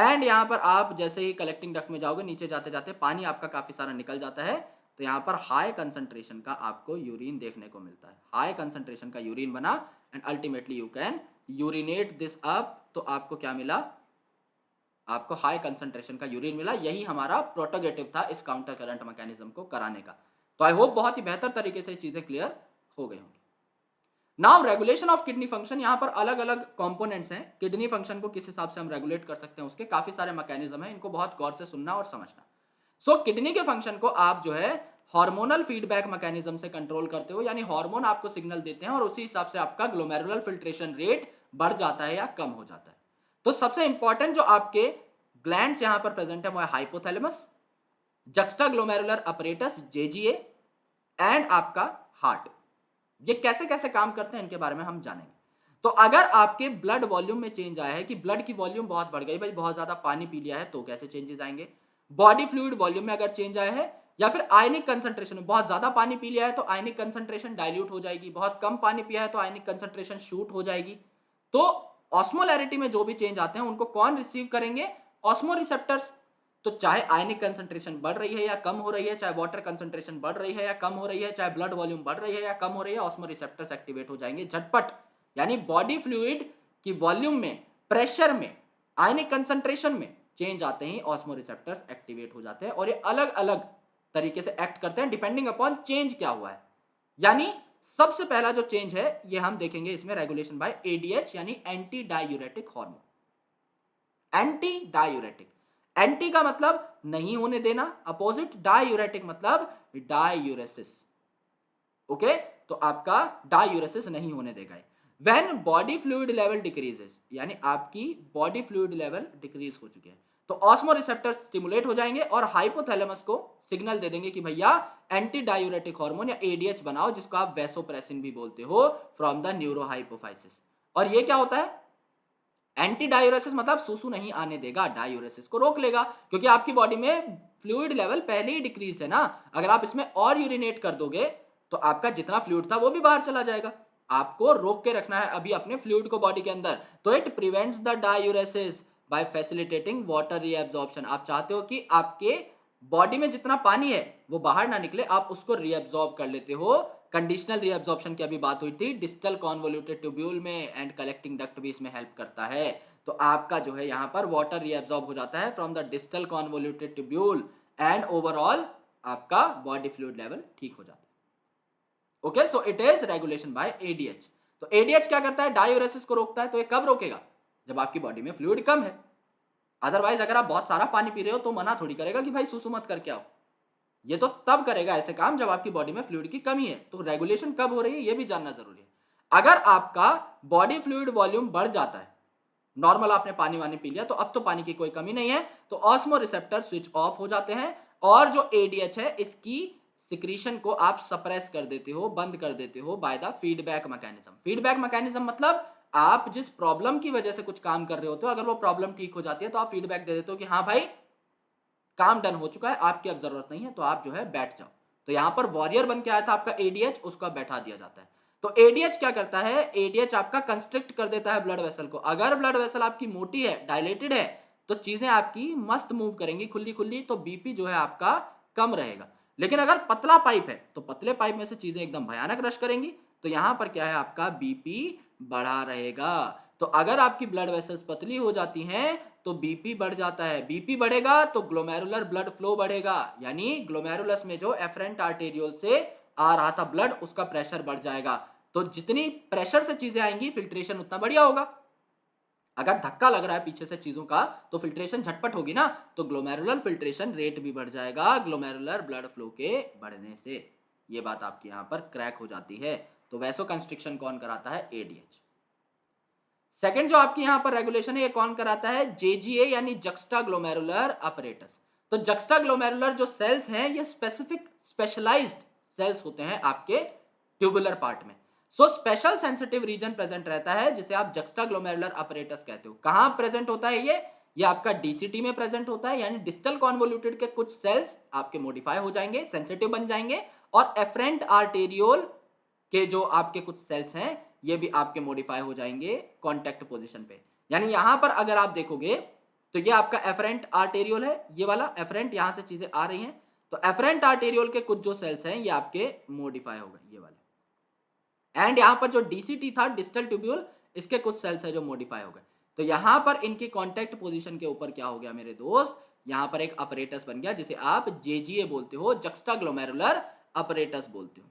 एंड यहाँ पर आप जैसे ही कलेक्टिंग डक्ट में जाओगे नीचे जाते जाते पानी आपका काफी सारा निकल जाता है, तो यहाँ पर हाई कंसंट्रेशन का आपको यूरिन देखने को मिलता है, हाई कंसंट्रेशन का यूरिन बना, and ultimately you can urinate this up. तो आपको क्या मिला, आपको हाई कंसंट्रेशन का यूरिन मिला। यही हमारा प्रोटोगेटिव था इस काउंटर करंट मैकेनिज्म को कराने का। तो आई होप बहुत ही बेहतर तरीके से चीजें क्लियर हो गई होंगी। Now regulation of kidney function, यहाँ पर अलग अलग कंपोनेंट्स हैं, किडनी फंक्शन को किस हिसाब से हम रेगुलेट कर सकते हैं उसके काफी सारे मैकेनिज्म हैं, इनको बहुत गौर से सुनना और समझना। सो किडनी के फंक्शन को आप जो है हार्मोनल फीडबैक मैकेनिज्म से कंट्रोल करते हो, यानी हार्मोन आपको सिग्नल देते हैं और उसी हिसाब से आपका ग्लोमेरुलर फिल्ट्रेशन रेट बढ़ जाता है या कम हो जाता है। तो सबसे इंपॉर्टेंट जो आपके ग्लैंड्स यहाँ पर प्रेजेंट है वो है hypothalamus, juxta glomerular apparatus JGA, and आपका हार्ट। ये कैसे कैसे काम करते हैं इनके बारे में हम जानेंगे। तो अगर आपके ब्लड वॉल्यूम में चेंज आया है कि ब्लड की वॉल्यूम बहुत बढ़ गई, भाई बहुत ज्यादा पानी पी लिया है, तो कैसे चेंजेस आएंगे। बॉडी फ्लूइड वॉल्यूम में अगर चेंज आया है, या फिर आयनिक कंसंट्रेशन में बहुत ज्यादा पानी पी लिया है तो आयनिक कंसंट्रेशन डाइल्यूट हो जाएगी, बहुत कम पानी पिया है तो आयनिक कंसंट्रेशन शूट हो जाएगी। तो ऑस्मोलैरिटी में जो भी चेंज आते हैं उनको कौन रिसीव करेंगे, ऑस्मो रिसेप्टर्स। तो चाहे आयनिक कंसंट्रेशन बढ़ रही है या कम हो रही है, चाहे वाटर कंसंट्रेशन बढ़ रही है या कम हो रही है, चाहे ब्लड वॉल्यूम बढ़ रही है या कम हो रही है, ऑस्मो रिसेप्टर्स एक्टिवेट हो जाएंगे झटपट। यानी बॉडी फ्लूइड की वॉल्यूम में, प्रेशर में, आयनिक कंसंट्रेशन में चेंज आते ही ऑस्मो रिसेप्टर्स एक्टिवेट हो जाते हैं, और ये अलग अलग तरीके से एक्ट करते हैं डिपेंडिंग अपॉन चेंज क्या हुआ है। यानी सबसे पहला जो चेंज है ये हम देखेंगे इसमें रेगुलेशन बाय ADH, यानी anti diuretic hormone. Anti diuretic, anti का मतलब नहीं होने देना, अपोजिट डायूरेटिक मतलब डायूरेसिस, ओके। तो आपका डायूरेसिस नहीं होने देगा। When body fluid level decreases, यानी आपकी बॉडी फ्लूइड लेवल डिक्रीज हो चुके हैं, तो ऑस्मो रिसेप्टर स्टिमुलेट हो जाएंगे और हाइपोथैलेमस को सिग्नल दे देंगे कि भैया एंटी डायूरेटिक हार्मोन या एडीएच बनाओ, जिसको आप वैसोप्रेसिन भी बोलते हो, फ्रॉम द न्यूरोहाइपोफाइसिस। और ये क्या होता है, एंटी डायूरेसिस मतलब सूसू नहीं आने देगा, डायूरेसिस को रोक लेगा, क्योंकि आपकी बॉडी में फ्लूइड लेवल पहले ही डिक्रीज है ना। अगर आप इसमें और यूरिनेट कर दोगे तो आपका जितना फ्लूइड था वो भी बाहर चला जाएगा। आपको रोक के रखना है अभी अपने फ्लूइड को बॉडी के अंदर, तो it prevents the diuresis by facilitating water reabsorption. आप चाहते हो कि आपके बॉडी में जितना पानी है वो बाहर ना निकले, आप उसको रीएब्जॉर्ब कर लेते हो। कंडीशनल रीअब्जॉर्प्शन की अभी बात हुई थी, डिस्टल कॉन्वोल्यूटेड ट्यूब्यूल में एंड कलेक्टिंग डक्ट भी इसमें हेल्प करता है। तो आपका जो है यहाँ पर वाटर रीअब्जॉर्ब हो जाता है from the distal convoluted tubule and overall आपका बॉडी फ्लूइड लेवल ठीक हो जाता है। Okay, so it is regulation bye ADH. तो एडीएच क्या करता है, डायूरेसिस को रोकता है। तो ये कब रोकेगा, जब आपकी बॉडी में फ्लूइड कम है। अदरवाइज अगर आप बहुत सारा पानी पी रहे हो तो मना थोड़ी करेगा कि भाई सुसु मत करके आओ। ये तो तब करेगा ऐसे काम जब आपकी बॉडी में फ्लूइड की कमी है। तो रेगुलेशन कब हो रही है ये भी जानना जरूरी है। अगर आपका बॉडी फ्लूइड वॉल्यूम बढ़ जाता है, नॉर्मल आपने पानी वानी पी लिया तो अब तो पानी की कोई कमी नहीं है, तो ऑस्मो रिसेप्टर स्विच ऑफ हो जाते हैं और जो एडीएच है इसकी सिक्रीशन को आप सप्रेस कर देते हो, बंद कर देते हो by the feedback mechanism. Feedback mechanism मतलब आप जिस प्रॉब्लम की वजह से कुछ काम कर रहे होते हो, अगर वो प्रॉब्लम ठीक हो जाती है तो आप फीडबैक दे देते हो कि हाँ भाई काम डन हो चुका है, आपकी अब जरूरत नहीं है, तो आप जो है बैठ जाओ। तो यहां पर वॉरियर बन के आया था आपका एडीएच, उसको बैठा दिया जाता है। तो एडीएच क्या करता है, एडीएच आपका कंस्ट्रिक्ट कर देता है ब्लड वेसल को। अगर ब्लड वेसल आपकी मोटी है, डायलेटेड है, तो चीजें आपकी मस्त मूव करेंगी खुली खुली, तो बीपी जो है आपका कम रहेगा। लेकिन अगर पतला पाइप है तो पतले पाइप में से चीजें एकदम भयानक रश करेंगी, तो यहां पर क्या है, आपका बीपी बढ़ा रहेगा। तो अगर आपकी ब्लड वेसल्स पतली हो जाती हैं तो बीपी बढ़ जाता है। बीपी बढ़ेगा तो ग्लोमेरुलर ब्लड फ्लो बढ़ेगा, यानी ग्लोमेरुलस में जो एफरेंट आर्टेरियोल से आ रहा था ब्लड, उसका प्रेशर बढ़ जाएगा। तो जितनी प्रेशर से चीजें आएंगी फिल्ट्रेशन उतना बढ़िया होगा। अगर धक्का लग रहा है पीछे से चीजों का तो फिल्ट्रेशन झटपट होगी ना, तो ग्लोमेरुलर फिल्ट्रेशन रेट भी बढ़ जाएगा ग्लोमेरुलर ब्लड फ्लो के बढ़ने से। ये बात आपकी यहां पर क्रैक हो जाती है। तो वैसो कंस्ट्रिक्शन कौन कराता है, एडीएच। सेकंड जो आपकी यहां पर रेगुलेशन है ये कौन कराता है, जेजीए यानी जक्स्टा ग्लोमेरुलर अपरेटस। तो जक्स्टा ग्लोमेरुलर जो सेल्स हैं ये स्पेसिफिक स्पेशलाइज्ड सेल्स होते हैं आपके ट्यूबुलर पार्ट में। So special sensitive region present रहता है जिसे आप जक्स्टा ग्लोमेरुलर अपरेटस कहते हो। कहां प्रेजेंट होता है ये आपका डीसीटी में प्रेजेंट होता है, यानी डिस्टल कॉन्वोल्यूटेड के कुछ सेल्स आपके मॉडिफाई हो जाएंगे, सेंसिटिव बन जाएंगे, और एफरेंट आर्टेरियोल के जो आपके कुछ सेल्स हैं ये भी आपके मॉडिफाई हो जाएंगे कांटेक्ट पोजीशन पे। यानी यहां पर अगर आप देखोगे तो ये आपका एफरेंट आर्टेरियोल है, ये वाला एफरेंट, यहां से चीजें आ रही हैं, तो एफरेंट आर्टेरियोल के कुछ जो सेल्स हैं ये आपके मॉडिफाई हो गए, ये वाले। एंड यहां पर जो डीसीटी था, डिस्टल ट्यूब्यूल, इसके कुछ सेल्स है जो मॉडिफाई हो गए। तो यहां पर इनकी कांटेक्ट पोजीशन के ऊपर क्या हो गया मेरे दोस्त, यहां पर एक अपरेटस बन गया जिसे आप जेजीए बोलते हो, जक्स्टा ग्लोमेरुलर अपरेटस बोलते हो।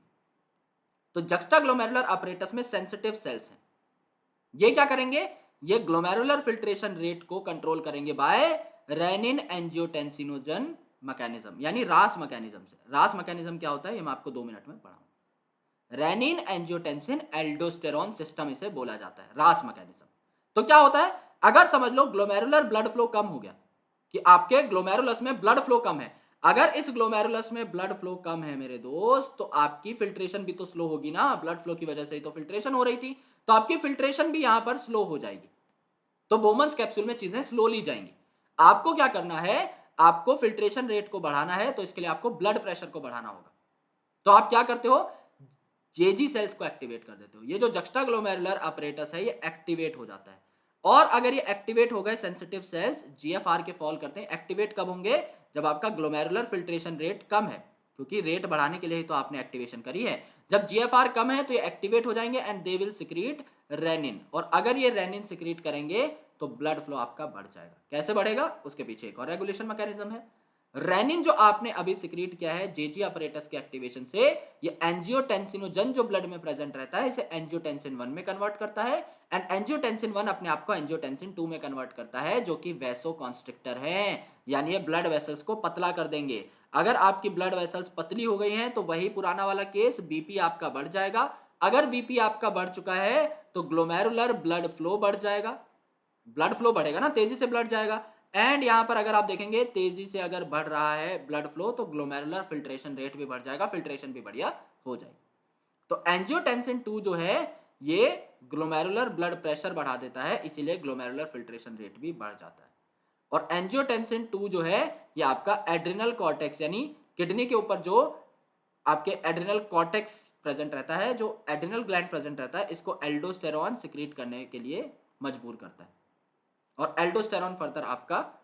तो जक्स्टा ग्लोमेरुलर अपरेटस में सेंसिटिव सेल्स हैं, ये क्या करेंगे, ये ग्लोमेरुलर फिल्ट्रेशन रेट को कंट्रोल करेंगे बाय रेनिन एंजियोटेंसिनोजन मैकेनिज्म, यानी रास मैकेनिज्म से। रास मैकेनिज्म क्या होता है ये मैं आपको 2 मिनट में पढ़ाऊंगा। रेनिन एंजियोटेंसिन एल्डोस्टेरोन सिस्टम इसे बोला जाता है, रास मैकेनिज्म। तो क्या होता है, अगर समझ लो ग्लोमेरुलर ब्लड फ्लो कम हो गया, कि आपके ग्लोमेरुलस में ब्लड फ्लो कम है, अगर इस ग्लोमेरुलस में ब्लड फ्लो कम है मेरे दोस्त, तो आपकी फिल्ट्रेशन भी तो स्लो होगी ना, ब्लड फ्लो की वजह से ही तो फिल्ट्रेशन हो रही थी, तो आपकी फिल्ट्रेशन भी यहां पर स्लो हो जाएगी। तो बोमन्स कैप्सूल में चीजें स्लोली जाएंगी। आपको क्या करना है, आपको फिल्ट्रेशन रेट को बढ़ाना है, तो इसके लिए आपको ब्लड प्रेशर को बढ़ाना होगा। तो आप क्या करते हो, जेजी सेल्स को एक्टिवेट कर देते हो। ये जो जक्स्टा ग्लोमेरुलर अपरेटस है ये एक्टिवेट हो जाता है, और अगर ये एक्टिवेट हो गए सेंसिटिव सेल्स, जीएफआर के फॉल करते हैं। एक्टिवेट कब होंगे, जब आपका ग्लोमेरुलर फिल्ट्रेशन रेट कम है, क्योंकि रेट बढ़ाने के लिए ही तो आपने एक्टिवेशन करी है। जब जीएफआर कम है तो ये एक्टिवेट हो जाएंगे and they will secrete renin, और अगर ये रेनिन सिक्रीट करेंगे तो ब्लड फ्लो आपका बढ़ जाएगा। कैसे बढ़ेगा, उसके पीछे एक और रेगुलेशन मैकेनिज्म है। रेनिन जो आपने अभी सिक्रीट किया है जेजी अपरेटस के एक्टिवेशन से, ये एंजियोटेंसिनोजन जो ब्लड में प्रेजेंट रहता है इसे एंजियोटेंसिन 1 में कन्वर्ट करता है, एंड एंजियोटेंसिन 1 अपने आप को एंजियोटेंसिन 2 में कन्वर्ट करता है, जो कि वैसो कॉन्स्ट्रिक्टर है, यानी ये ब्लड वेसल्स को पतला कर देंगे। अगर आपकी ब्लड वेसल्स पतली हो गई हैं तो वही पुराना वाला केस, बीपी आपका बढ़ जाएगा। अगर बीपी आपका बढ़ चुका है तो ग्लोमेरुलर ब्लड फ्लो बढ़ जाएगा, ब्लड फ्लो बढ़ेगा ना, तेजी से ब्लड जाएगा, एंड यहाँ पर अगर आप देखेंगे तेजी से अगर बढ़ रहा है ब्लड फ्लो तो ग्लोमेरुलर फिल्ट्रेशन रेट भी बढ़ जाएगा, फिल्ट्रेशन भी बढ़िया हो जाएगी। तो एंजियोटेंसिन 2 जो है ये ग्लोमेरुलर ब्लड प्रेशर बढ़ा देता है, इसीलिए ग्लोमेरुलर फिल्ट्रेशन रेट भी बढ़ जाता है। और एंजियोटेंसिन 2 जो है ये आपका एड्रिनल कॉर्टेक्स यानी किडनी के ऊपर जो आपके एड्रिनल कॉर्टेक्स प्रेजेंट रहता है, जो एड्रिनल ग्लैंड प्रेजेंट रहता है, इसको एल्डोस्टेरॉन सिक्रीट करने के लिए मजबूर करता है और एल्डोस्टेरॉन फर्दर आपका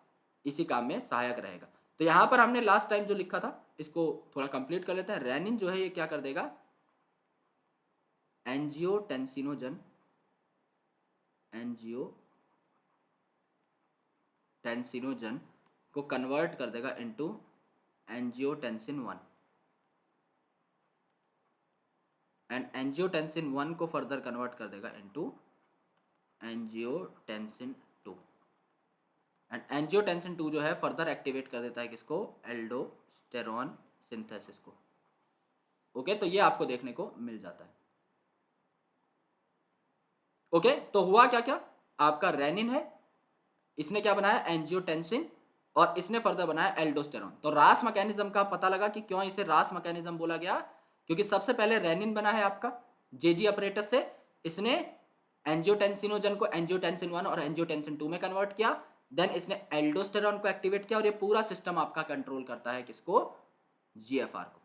इसी काम में सहायक रहेगा। तो यहां पर हमने लास्ट टाइम जो लिखा था इसको थोड़ा कंप्लीट कर लेते हैं। रेनिन जो है ये क्या कर देगा, एंजियोटेंसिनोजन को कन्वर्ट कर देगा इनटू एंजियोटेंसिन 1 एंड एंजियोटेंसिन 1 को फर्दर कन्वर्ट कर देगा इनटू एंजियोटेंसिन 2 एंड एंजियोटेंसिन 2 जो है फर्दर एक्टिवेट कर देता है किसको, एल्डोस्टेरॉन सिंथेसिस को। ओके, तो ये आपको देखने को मिल जाता है। ओके, तो हुआ क्या क्या, आपका रेनिन है, इसने क्या बनाया एंजियोटेंसिन और इसने फर्दर बनाया एल्डोस्टेरॉन। तो रास मैकेनिज्म का पता लगा कि क्यों इसे रास मैकेनिज्म बोला गया, क्योंकि सबसे पहले रेनिन बना है आपका जेजी अपरेटस से, इसने एंजियोटेंसिनोजन को एंजियोटेंसिन 1 और एंजियोटेंसिन 2 में कन्वर्ट किया, देन इसने एल्डोस्टेरॉन को एक्टिवेट किया और ये पूरा सिस्टम आपका कंट्रोल करता है किसको, जीएफआर को।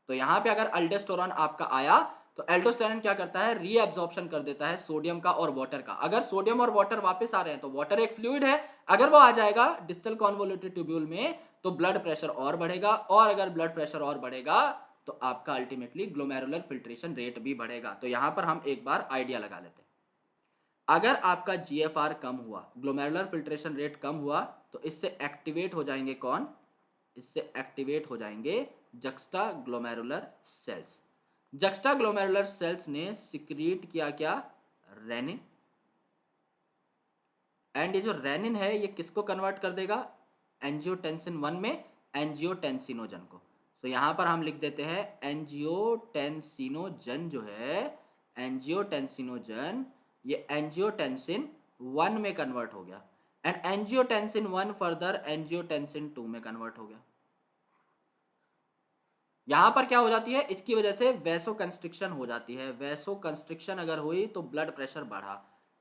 तो यहां पे अगर एल्डोस्टेरॉन आपका आया तो एल्डोस्टेरॉन क्या करता है, रीअब्जॉर्प्शन कर देता है सोडियम का और वाटर का। अगर सोडियम और वाटर वापस आ रहे हैं तो वाटर एक फ्लूइड है, अगर वो आ जाएगा डिस्टल कॉन्वोल्यूटेड ट्यूब्यूल में तो ब्लड प्रेशर और बढ़ेगा, और अगर ब्लड प्रेशर और बढ़ेगा तो आपका अल्टीमेटली ग्लोमेरुलर फिल्ट्रेशन रेट भी बढ़ेगा। तो यहां पर हम एक बार आइडिया लगा लेते हैं, अगर आपका जीएफआर कम हुआ, ग्लोमेरुलर फिल्ट्रेशन रेट कम हुआ, तो इससे एक्टिवेट हो जाएंगे कौन, इससे एक्टिवेट हो जाएंगे juxta glomerular cells. Juxta glomerular cells ने सिक्रीट किया क्या, रेनिन, एंड ये जो रेनिन है ये किसको कन्वर्ट कर देगा, एंजियोटेंसिन 1 में एंजियोटेंसिनोजन को। तो यहां पर हम लिख देते हैं एंजियोटेंसिनोजन जो है, एंजियोटेंसिनोजन ये एंजियोटेंसिन 1 में कन्वर्ट हो गया एंड एंजियोटेंसिन 1 फर्दर एंजियोटेंसिन 2 में कन्वर्ट हो गया। यहां पर क्या हो जाती है, इसकी वजह से वैसो कंस्ट्रिक्शन हो जाती है। वैसो कंस्ट्रिक्शन अगर हुई तो ब्लड प्रेशर बढ़ा,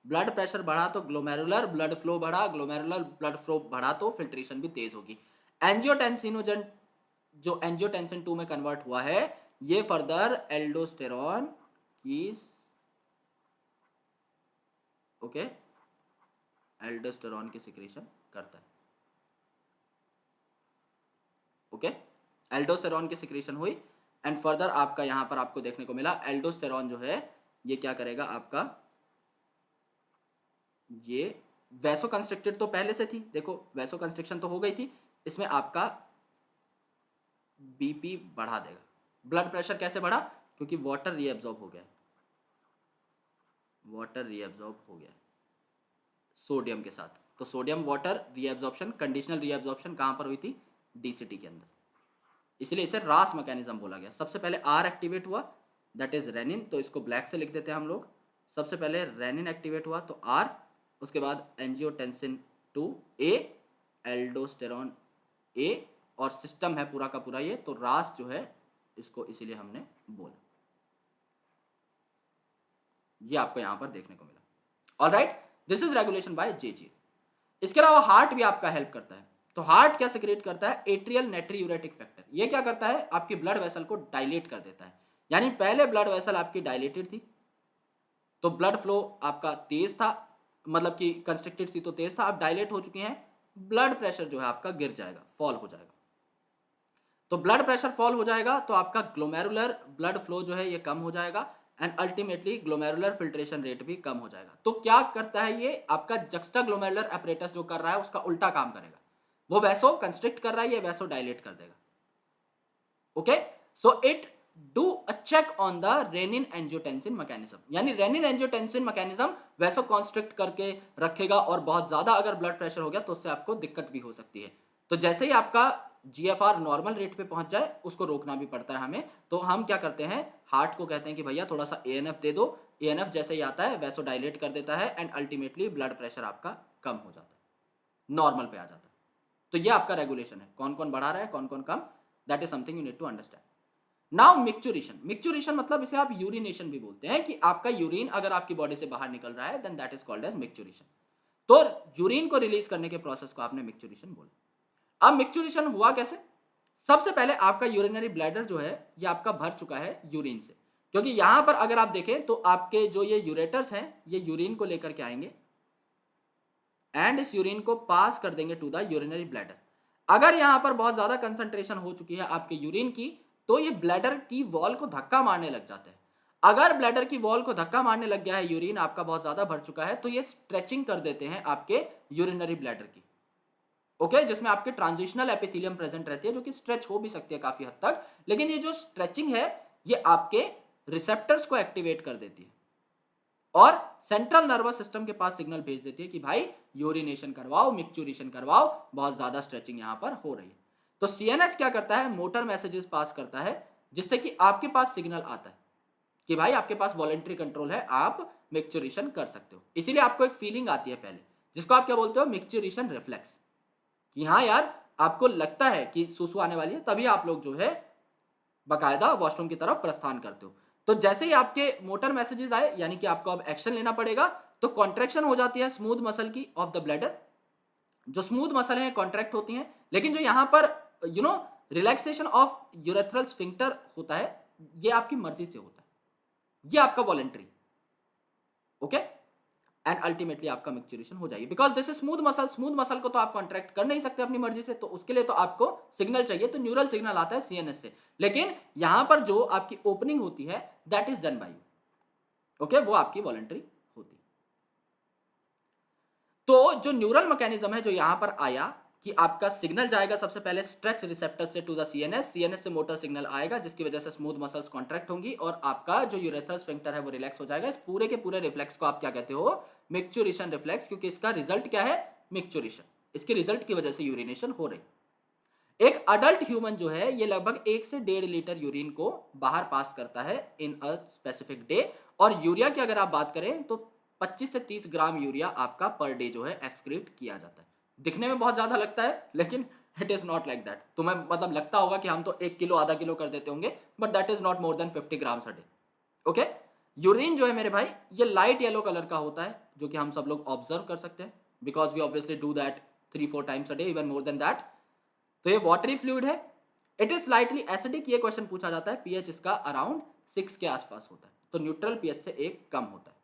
ब्लड प्रेशर बढ़ा तो ग्लोमेरुलर ब्लड फ्लो बढ़ा, ग्लोमेरुलर ब्लड फ्लो बढ़ा तो फिल्ट्रेशन भी तेज होगी। एंजियोटेंसिनोजन जो एंजियोटेंसिन 2 में कन्वर्ट हुआ है ये फर्दर एल्डोस्टेरॉन की ओके एल्डोस्टेरॉन की सिक्रीशन करता है। ओके, एल्डोस्टेरॉन की सिक्रीशन हुई एंड फर्दर आपका यहां पर आपको देखने को मिला एल्डोस्टेरॉन जो है ये क्या करेगा आपका, ये वैसो कंस्ट्रिक्टेड तो पहले से थी, देखो वैसो कंस्ट्रिक्शन तो हो गई थी, इसमें आपका बीपी बढ़ा देगा। ब्लड प्रेशर कैसे बढ़ा, क्योंकि वाटर रीएब्जॉर्ब हो गया, वाटर रीएब्जॉर्ब हो गया सोडियम के साथ। तो sodium water reabsorption, conditional reabsorption कहां पर हुई थी, डीसीटी के अंदर, इसलिए इसे रास मैकेनिज्म बोला गया। सबसे पहले आर एक्टिवेट हुआ दैट इज रेनिन, तो इसको ब्लैक से लिख देते हैं हम लोग। सबसे पहले रेनिन एक्टिवेट हुआ तो आर, उसके बाद एंजियोटेंसिन 2 ए, एल्डोस्टेरॉन ए, और सिस्टम है पूरा का पूरा ये, तो रास जो है इसको इसीलिए हमने बोला, ये आपको यहां पर देखने को मिला। Alright, this is regulation by JG. इसके अलावा हार्ट भी आपका हेल्प करता है। तो हार्ट क्या सिक्रेट करता है, एट्रियल नेट्रियूरेटिक फैक्टर। ये क्या करता है, आपकी ब्लड वेसल को डायलेट कर देता है। यानी पहले ब्लड वेसल आपकी डायलेटेड थी तो ब्लड फ्लो आपका तेज था, मतलब कि कंस्ट्रिक्टेड थी तो तेज था, अब डायलेट हो चुकी हैं, ब्लड प्रेशर जो है आपका गिर जाएगा, फॉल हो जाएगा। तो ब्लड प्रेशर फॉल हो जाएगा तो आपका ग्लोमेरुलर ब्लड फ्लो जो है ये कम हो जाएगा and ultimately glomerular filtration rate भी कम हो जाएगा। तो क्या करता है ये, आपका जक्स्टा ग्लोमेरुलर अपरेटस जो कर रहा है उसका उल्टा काम करेगा, वो वैसो कंस्ट्रिक्ट कर रहा है, ये वैसो डायलेट कर देगा। Okay, so it do a check on the renin angiotensin mechanism, यानी renin angiotensin mechanism vasoconstrict करके रखेगा और बहुत ज्यादा अगर ब्लड प्रेशर हो गया तो उससे आपको दिक्कत भी हो सकती है। तो जैसे ही आपका जीएफआर नॉर्मल रेट पे पहुंच जाए उसको रोकना भी पड़ता है हमें, तो हम क्या करते हैं, हार्ट को कहते हैं कि भैया थोड़ा सा एएनएफ दे दो, एएनएफ जैसे ही आता है वैसो डायलेट कर देता है एंड अल्टीमेटली ब्लड प्रेशर आपका कम हो जाता है। नॉर्मल पे आ जाता है। तो ये आपका रेगुलेशन है, कौन कौन बढ़ा रहा है, कौन कौन कम, that is something you need to understand. Now micturition, micturition मतलब इसे आप यूरिनेशन भी बोलते हैं, कि आपका यूरिन अगर आपकी बॉडी से बाहर निकल रहा है then that is called as micturition. तो यूरिन को रिलीज करने के प्रोसेस को आपने मिक्चुरेशन बोला। अब मिक्चुरेशन हुआ कैसे? सबसे पहले आपका यूरिनरी ब्लैडर जो है ये आपका भर चुका है यूरिन से, क्योंकि यहां पर अगर आप देखें तो आपके जो ये यूरेटर्स हैं ये यूरिन को लेकर के आएंगे एंड इस यूरिन को पास कर देंगे टू द यूरिनरी ब्लैडर। अगर यहां पर बहुत ज्यादा कंसंट्रेशन हो चुकी है आपके यूरिन की, तो ये ब्लैडर की वॉल को धक्का मारने लग जाता है। अगर ब्लैडर की वॉल को धक्का मारने लग गया है, यूरिन आपका बहुत ज्यादा भर चुका है, तो ये स्ट्रेचिंग कर देते हैं आपके यूरिनरी ब्लैडर की, ओके, जिसमें आपके ट्रांजिशनल एपिथेलियम प्रेजेंट रहती है, जो कि स्ट्रेच हो भी सकती है काफी हद तक, लेकिन ये जो स्ट्रेचिंग है ये आपके रिसेप्टर्स को एक्टिवेट कर देती है और सेंट्रल नर्वस सिस्टम के पास सिग्नल भेज देती है कि भाई यूरिनेशन करवाओ, मिक्चुरेशन करवाओ, बहुत ज्यादा स्ट्रेचिंग यहां पर हो रही है। तो सीएनएस क्या करता है, मोटर मैसेजेस पास करता है, जिससे कि आपके पास सिग्नल आता है कि भाई आपके पास वॉलेंट्री कंट्रोल है, आप मिक्चुरेशन कर सकते हो। इसीलिए आपको एक फीलिंग आती है पहले, जिसको आप क्या बोलते हो, मिक्चुरेशन रिफ्लेक्स, कि हाँ यार आपको लगता है कि सुसु आने वाली है, तभी आप लोग जो है बकायदा वॉशरूम की तरफ प्रस्थान करते हो। तो जैसे ही आपके मोटर मैसेजेस आए, यानी कि आपको अब एक्शन लेना पड़ेगा, तो कॉन्ट्रैक्शन हो जाती है स्मूथ मसल की ऑफ द ब्लैडर। जो स्मूथ मसल है कॉन्ट्रैक्ट होती हैं, लेकिन जो यहां पर रिलैक्सेशन ऑफ यूरेथ्रल स्फिंक्टर होता है, ये आपकी मर्जी से होता है, ये आपका वॉलेंट्री, ओके, एंड अल्टीमेटली आपका मिक्चुरेशन हो जाएगी, because this is smooth muscle. Smooth muscle को तो आप कॉन्ट्रैक्ट कर नहीं सकते अपनी मर्जी से, तो उसके लिए तो आपको सिग्नल चाहिए, तो न्यूरल सिग्नल आता है सीएनएस से, लेकिन यहां पर जो आपकी ओपनिंग होती है that is done by you, okay, वो आपकी वॉलंटरी होती है। तो जो न्यूरल मैकेनिज्म है जो यहां पर आया, कि आपका सिग्नल जाएगा सबसे पहले स्ट्रेच रिसेप्टर से टू द सीएनएस, सीएनएस से मोटर सिग्नल आएगा, जिसकी वजह से स्मूथ मसल्स कॉन्ट्रैक्ट होंगी और आपका जो यूरेथ्रल स्फिंक्टर है वो रिलैक्स हो जाएगा। इस पूरे के पूरे रिफ्लेक्स को आप क्या कहते हो, मिक्चुरेशन रिफ्लेक्स, क्योंकि इसका रिजल्ट क्या है, मिक्चुरेशन, इसके रिजल्ट की वजह से यूरिनेशन हो रही। एक अडल्ट ह्यूमन जो है ये लगभग 1 से 1.5 लीटर यूरिन को बाहर पास करता है इन अ स्पेसिफिक डे, और यूरिया की अगर आप बात करें तो 25 से 30 ग्राम यूरिया आपका पर डे जो है एक्सक्रीट किया जाता है। दिखने में बहुत ज्यादा लगता है, लेकिन it is not like that. तुम्हें मतलब लगता होगा कि हम तो 1 किलो आधा किलो कर देते होंगे, but that is not more than 50 grams a day, okay. Urine जो है मेरे भाई ये लाइट येलो कलर का होता है, जो कि हम सब लोग ऑब्जर्व कर सकते हैं, because we obviously do that 3-4 times a day, even more than that. तो ये वाटरी फ्लूइड है, इट इज स्लाइटली एसिडिक, ये क्वेश्चन पूछा जाता है, पीएच इसका अराउंड 6 के आसपास होता है, तो न्यूट्रल पीएच से एक कम होता है।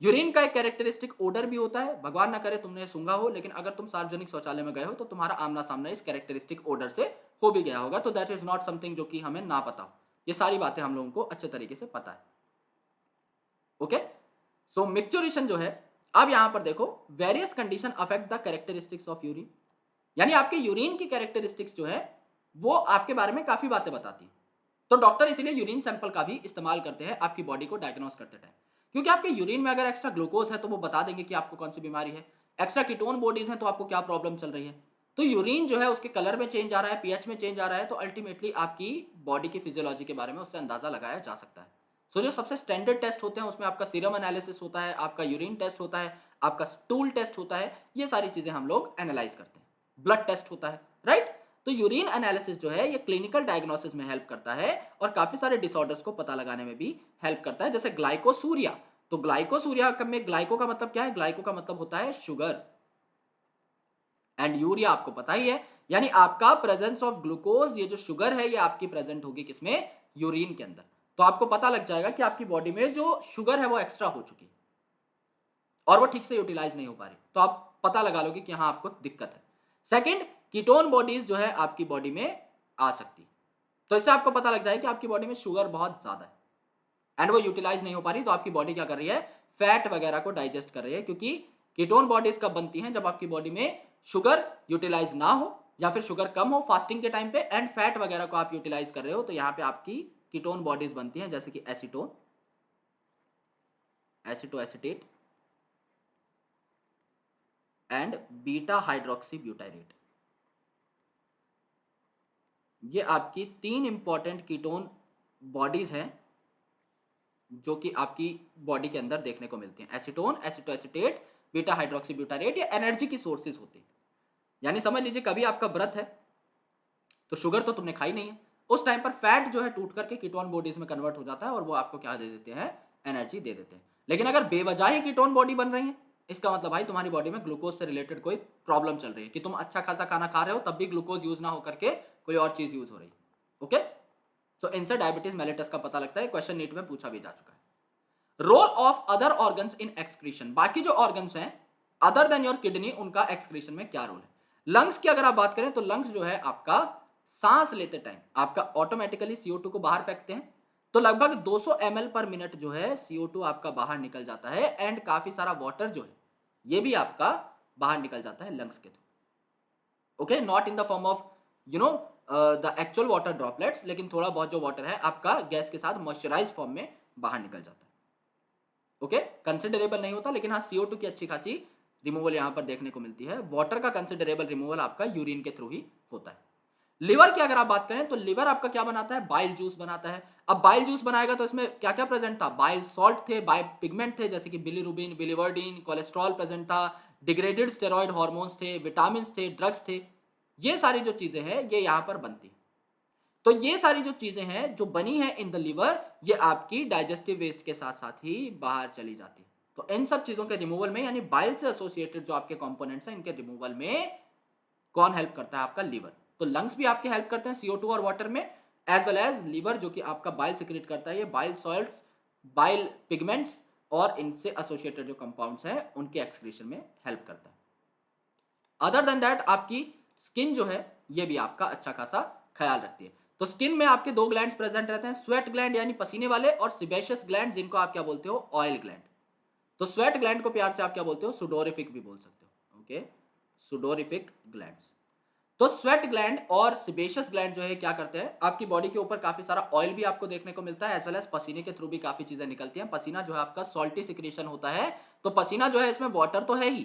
यूरिन का एक कैरेक्टरिस्टिक ओडर भी होता है, भगवान ना करे तुमने सूंघा हो, लेकिन अगर तुम सार्वजनिक शौचालय में गए हो तो तुम्हारा आमना सामना इस कैरेक्टरिस्टिक ओडर से हो भी गया होगा, तो दैट इज नॉट समथिंग जो कि हमें ना पता हो, ये सारी बातें हम लोगों को अच्छे तरीके से पता है, ओके। सो मिक्चुरेशन जो है, अब यहां पर देखो, various condition affect the characteristics of urine, यानी आपके यूरिन की कैरेक्टरिस्टिक्स जो है वो आपके बारे में काफी बातें बताती है। तो डॉक्टर इसीलिए यूरिन सैंपल का भी इस्तेमाल करते हैं आपकी बॉडी को डायग्नोस करते टाइम, क्योंकि आपके यूरिन में अगर एक्स्ट्रा ग्लूकोज है तो वो बता देंगे कि आपको कौन सी बीमारी है, एक्स्ट्रा कीटोन बॉडीज हैं तो आपको क्या प्रॉब्लम चल रही है। तो यूरिन जो है उसके कलर में चेंज आ रहा है, पीएच में चेंज आ रहा है, तो अल्टीमेटली आपकी बॉडी की फिजियोलॉजी के बारे में उससे अंदाजा लगाया जा सकता है। सो जो सबसे स्टैंडर्ड टेस्ट होते हैं उसमें आपका सीरम एनालिसिस होता है, आपका यूरिन टेस्ट होता है, आपका स्टूल टेस्ट होता है, ये सारी चीजें हम लोग एनालाइज करते हैं, ब्लड टेस्ट होता है, राइट। तो यूरिन एनालिसिस जो है ये क्लिनिकल डायग्नोसिस में हेल्प करता है और काफी सारे डिसऑर्डर्स को पता लगाने में भी हेल्प करता है, जैसे ग्लाइकोसूरिया। तो ग्लाइकोसूरिया में ग्लाइको का मतलब क्या है, ग्लाइको का मतलब होता है शुगर, एंड यूरिया आपको पता ही है, यानी आपका प्रेजेंस ऑफ ग्लूकोज, ये जो शुगर है ये आपकी प्रेजेंट होगी किसमें, यूरिन के अंदर। तो आपको पता लग जाएगा कि आपकी बॉडी में जो शुगर है वो एक्स्ट्रा हो चुकी है और वो ठीक से यूटिलाइज नहीं हो पा रही, तो आप पता लगा लोगे कि हाँ आपको दिक्कत है। सेकंड, कीटोन बॉडीज जो है आपकी बॉडी में आ सकती है, तो इससे आपको पता लग जाए कि आपकी बॉडी में शुगर बहुत ज्यादा है एंड वो यूटिलाइज नहीं हो पा रही, तो आपकी बॉडी क्या कर रही है, फैट वगैरह को डाइजेस्ट कर रही है, क्योंकि कीटोन बॉडीज कब बनती हैं, जब आपकी बॉडी में शुगर यूटिलाइज ना हो या फिर शुगर कम हो फास्टिंग के टाइम पे, एंड फैट वगैरह को आप यूटिलाइज कर रहे हो, तो यहाँ पे आपकी कीटोन बॉडीज बनती हैं, जैसे कि acetone, acetoacetate and beta hydroxy butyrate. ये आपकी 3 इंपॉर्टेंट कीटोन बॉडीज हैं जो कि आपकी बॉडी के अंदर देखने को मिलती हैं, एसीटोन, एसिटोएसिटेट, बीटा हाइड्रोक्सी ब्यूटारेट, ये एनर्जी की सोर्सेज होती हैं। यानी समझ लीजिए कभी आपका व्रत है तो शुगर तो तुमने खाई नहीं है, उस टाइम पर फैट जो है टूट करके कीटोन बॉडीज में कन्वर्ट हो जाता है और वो आपको क्या दे देते हैं, एनर्जी दे देते हैं। लेकिन अगर बेवजह ही कीटोन बॉडी बन रही है, इसका मतलब भाई तुम्हारी बॉडी में ग्लूकोज से रिलेटेड कोई प्रॉब्लम चल रही है कि तुम अच्छा खासा खाना खा रहे हो तब भी ग्लूकोज यूज ना हो करके कोई और चीज यूज हो रही है। ओके, सो इनसे डायबिटीज मेलिटस का पता लगता है, क्वेश्चन नीट में पूछा भी जा चुका है। Role of other organs in excretion, बाकी जो ऑर्गन्स हैं अदर देन योर किडनी, उनका एक्सक्रीशन में क्या रोल है। लंग्स की अगर आप बात करें तो लंग्स जो है आपका सांस लेते टाइम आपका ऑटोमेटिकली CO2 को बाहर फेंकते हैं, तो लगभग 200 ml पर मिनट जो है CO2 आपका बाहर निकल जाता है एंड काफी सारा वाटर जो है ये भी आपका बाहर निकल जाता है लंग्स के through. Okay, not in the form of the actual water droplets, लेकिन थोड़ा बहुत जो वाटर है आपका गैस के साथ मॉइस्चराइज फॉर्म में बाहर निकल जाता है। ओके, कंसिडरेबल नहीं होता, लेकिन हाँ CO2 की अच्छी खासी रिमूवल यहां पर देखने को मिलती है। वाटर का कंसिडरेबल रिमूवल आपका यूरिन के थ्रू ही होता है। लिवर की अगर आप बात करें तो लिवर आपका क्या बनाता है, बाइल जूस बनाता है। अब बाइल जूस बनाएगा तो इसमें क्या क्या प्रेजेंट था, बाइल सॉल्ट थे, बाइल पिगमेंट थे जैसे कि बिलीरुबिन, बिलीवर्डिन, कोलेस्ट्रॉल प्रेजेंट था, डिग्रेडेड स्टेरॉइड हार्मोन्स थे, विटामिन थे, ड्रग्स थे। ये सारी जो चीजें हैं ये यहां पर बनती है। तो ये सारी जो चीजें हैं जो बनी है इन द लिवर, ये आपकी डाइजेस्टिव वेस्ट के साथ साथ ही बाहर चली जाती है। तो इन सब चीजों के रिमूवल में यानी बाइल से एसोसिएटेड जो आपके कंपोनेंट्स हैं इनके रिमूवल में कौन हेल्प करता है, आपका लिवर। तो लंग्स भी आपके हेल्प करते हैं CO2 और वाटर में, एज वेल एज लिवर जो कि आपका बाइल सिक्रेट करता है, ये बाइल सॉल्ट्स, बाइल पिगमेंट्स और इनसे एसोसिएटेड जो कंपाउंड्स हैं उनके एक्सक्रीशन में हेल्प करता है। अदर देन दैट आपकी स्किन जो है ये भी आपका अच्छा खासा ख्याल रखती है। तो स्किन में आपके दो ग्लैंड्स प्रेजेंट रहते हैं, स्वेट ग्लैंड यानी पसीने वाले और सिबेशियस ग्लैंड जिनको आप क्या बोलते हो, ऑयल ग्लैंड। तो स्वेट ग्लैंड को प्यार से आप क्या बोलते हो, सुडोरिफिक भी बोल सकते हो। Okay, sudorific glands. तो स्वेट ग्लैंड और सिबेशियस ग्लैंड जो है क्या करते हैं, आपकी बॉडी के ऊपर काफी सारा ऑयल भी आपको देखने को मिलता है, एज वेल एज पसीने के थ्रू भी काफी चीजें निकलती हैं। पसीना जो है आपका सॉल्टी सिक्रेशन होता है, तो पसीना जो है इसमें वाटर तो है ही